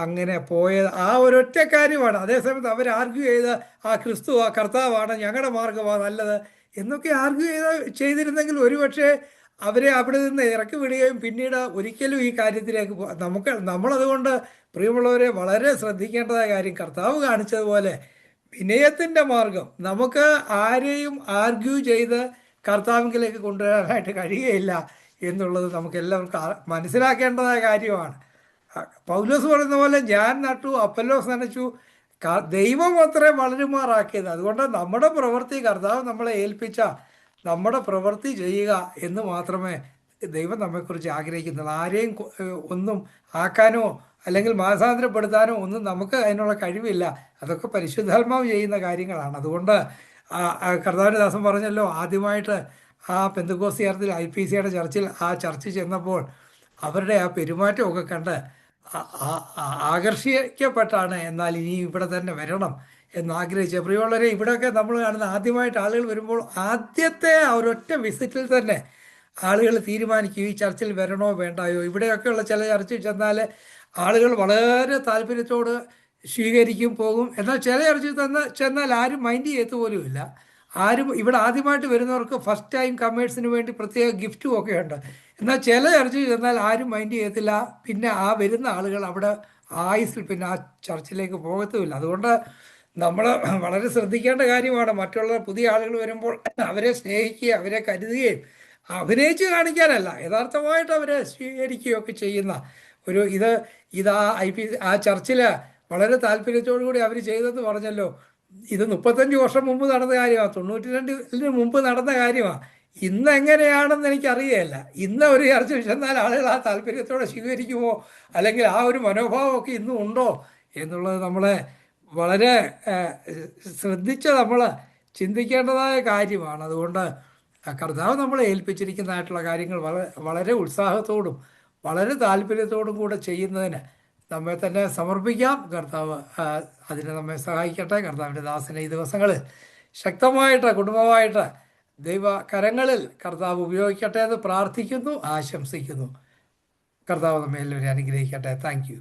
അങ്ങനെ പോയത് ആ ഒരൊറ്റ കാര്യമാണ്. അതേസമയത്ത് അവർ ആർഗ്യൂ ചെയ്ത് ക്രിസ്തു കർത്താവാണ്, ഞങ്ങളുടെ മാർഗമാണ് നല്ലത് എന്നൊക്കെ ആർഗ്യൂ ചെയ്തിരുന്നെങ്കിൽ ഒരുപക്ഷെ അവരെ അവിടെ നിന്ന് ഇറക്കി വിടുകയും പിന്നീട് ഒരിക്കലും ഈ കാര്യത്തിലേക്ക് നമ്മളതുകൊണ്ട് പ്രിയമുള്ളവരെ വളരെ ശ്രദ്ധിക്കേണ്ടതായ കാര്യം, കർത്താവ് കാണിച്ചതുപോലെ വിനയത്തിൻ്റെ മാർഗം നമുക്ക് ആരെയും ആർഗ്യൂ ചെയ്ത് കർത്താവിലേക്ക് കൊണ്ടുവരാനായിട്ട് കഴിയുകയില്ല എന്നുള്ളത് നമുക്ക് എല്ലാവർക്കും മനസ്സിലാക്കേണ്ടതായ കാര്യമാണ്. പൗലോസ് പറയുന്ന പോലെ ഞാൻ നട്ടു, അപ്പല്ലോസ് നനച്ചു, ദൈവം അത്രേ വളരുമാറാക്കിയത്. അതുകൊണ്ട് നമ്മുടെ പ്രവൃത്തി, കർത്താവ് നമ്മളെ ഏൽപ്പിച്ച നമ്മുടെ പ്രവൃത്തി ചെയ്യുക എന്ന് മാത്രമേ ദൈവം നമ്മെക്കുറിച്ച് ആഗ്രഹിക്കുന്നുള്ളൂ. ആരെയും ഒന്നും ആക്കാനോ അല്ലെങ്കിൽ മാനസാന്തരപ്പെടുത്താനോ ഒന്നും നമുക്ക് അതിനുള്ള കഴിവില്ല. അതൊക്കെ പരിശുദ്ധാത്മാവ് ചെയ്യുന്ന കാര്യങ്ങളാണ്. അതുകൊണ്ട് കർത്താവിൻ്റെ ദാസൻ പറഞ്ഞല്ലോ, ആദ്യമായിട്ട് പെന്തക്കോസ്തുകാരത്തിൽ IPCയുടെ ചർച്ചിൽ ചർച്ച് ചെന്നപ്പോൾ അവരുടെ ആ പെരുമാറ്റമൊക്കെ കണ്ട് ആകർഷിക്കപ്പെട്ടാണ് എന്നാൽ ഇനി ഇവിടെ തന്നെ വരണം എന്നാഗ്രഹിച്ചത്. പ്രിയമുള്ളവരെ, ഇവിടെയൊക്കെ നമ്മൾ കാണുന്ന ആദ്യമായിട്ട് ആളുകൾ വരുമ്പോൾ ആദ്യത്തെ ഒരൊറ്റ വിസിറ്റിൽ തന്നെ ആളുകൾ തീരുമാനിക്കും ഈ ചർച്ചിൽ വരണോ വേണ്ടായോ. ഇവിടെയൊക്കെയുള്ള ചില ചർച്ചിൽ ചെന്നാൽ ആളുകൾ വളരെ താല്പര്യത്തോട് സ്വീകരിക്കും, പോകും. എന്നാൽ ചില ചർച്ചിൽ ചെന്നാൽ ആരും മൈൻഡ് ചെയ്യത്ത് പോലുമില്ല. ആരും ഇവിടെ ആദ്യമായിട്ട് വരുന്നവർക്ക് ഫസ്റ്റ് ടൈം കമേഴ്സിന് വേണ്ടി പ്രത്യേക ഗിഫ്റ്റും ഒക്കെ ഉണ്ട്. എന്നാൽ ചില ചർച്ചിൽ ചെന്നാൽ ആരും മൈൻഡ് ചെയ്യത്തില്ല. പിന്നെ വരുന്ന ആളുകൾ അവിടെ ആയുസിൽ പിന്നെ ആ ചർച്ചിലേക്ക് പോകത്തുമില്ല. അതുകൊണ്ട് നമ്മൾ വളരെ ശ്രദ്ധിക്കേണ്ട കാര്യമാണ്. മറ്റുള്ള പുതിയ ആളുകൾ വരുമ്പോൾ അവരെ സ്നേഹിക്കുകയും അവരെ കരുതുകയും അഭിനയിച്ച് കാണിക്കാനല്ല, യഥാർത്ഥമായിട്ട് അവരെ സ്വീകരിക്കുകയൊക്കെ ചെയ്യുന്ന ഒരു ആ ചർച്ചിൽ വളരെ താല്പര്യത്തോടു കൂടി അവർ ചെയ്തെന്ന് പറഞ്ഞല്ലോ. ഇത് 35 വർഷം മുമ്പ് നടന്ന കാര്യമാണ്, 92 മുമ്പ് നടന്ന കാര്യമാണ്. ഇന്ന് എങ്ങനെയാണെന്ന് എനിക്കറിയില്ല. ഇന്ന് ഒരു ചർച്ച ചെന്നാൽ ആളുകൾ ആ താല്പര്യത്തോടെ സ്വീകരിക്കുമോ, അല്ലെങ്കിൽ ആ ഒരു മനോഭാവമൊക്കെ ഇന്നും ഉണ്ടോ എന്നുള്ളത് നമ്മളെ വളരെ ശ്രദ്ധിച്ച് നമ്മൾ ചിന്തിക്കേണ്ടതായ കാര്യമാണ്. അതുകൊണ്ട് കർത്താവ് നമ്മളെ ഏൽപ്പിച്ചിരിക്കുന്നതായിട്ടുള്ള കാര്യങ്ങൾ വളരെ ഉത്സാഹത്തോടും വളരെ താല്പര്യത്തോടും കൂടെ ചെയ്യുന്നതിന് നമ്മെ തന്നെ സമർപ്പിക്കാം. കർത്താവ് അതിന് നമ്മെ സഹായിക്കട്ടെ. കർത്താവിൻ്റെ ദാസനെ ഈ ദിവസങ്ങളിൽ ശക്തമായിട്ട് കുടുംബമായിട്ട് ദൈവകരങ്ങളിൽ കർത്താവ് ഉപയോഗിക്കട്ടെ എന്ന് പ്രാർത്ഥിക്കുന്നു, ആശംസിക്കുന്നു. കർത്താവ് നമ്മെ എല്ലാവരെയും അനുഗ്രഹിക്കട്ടെ. Thank you.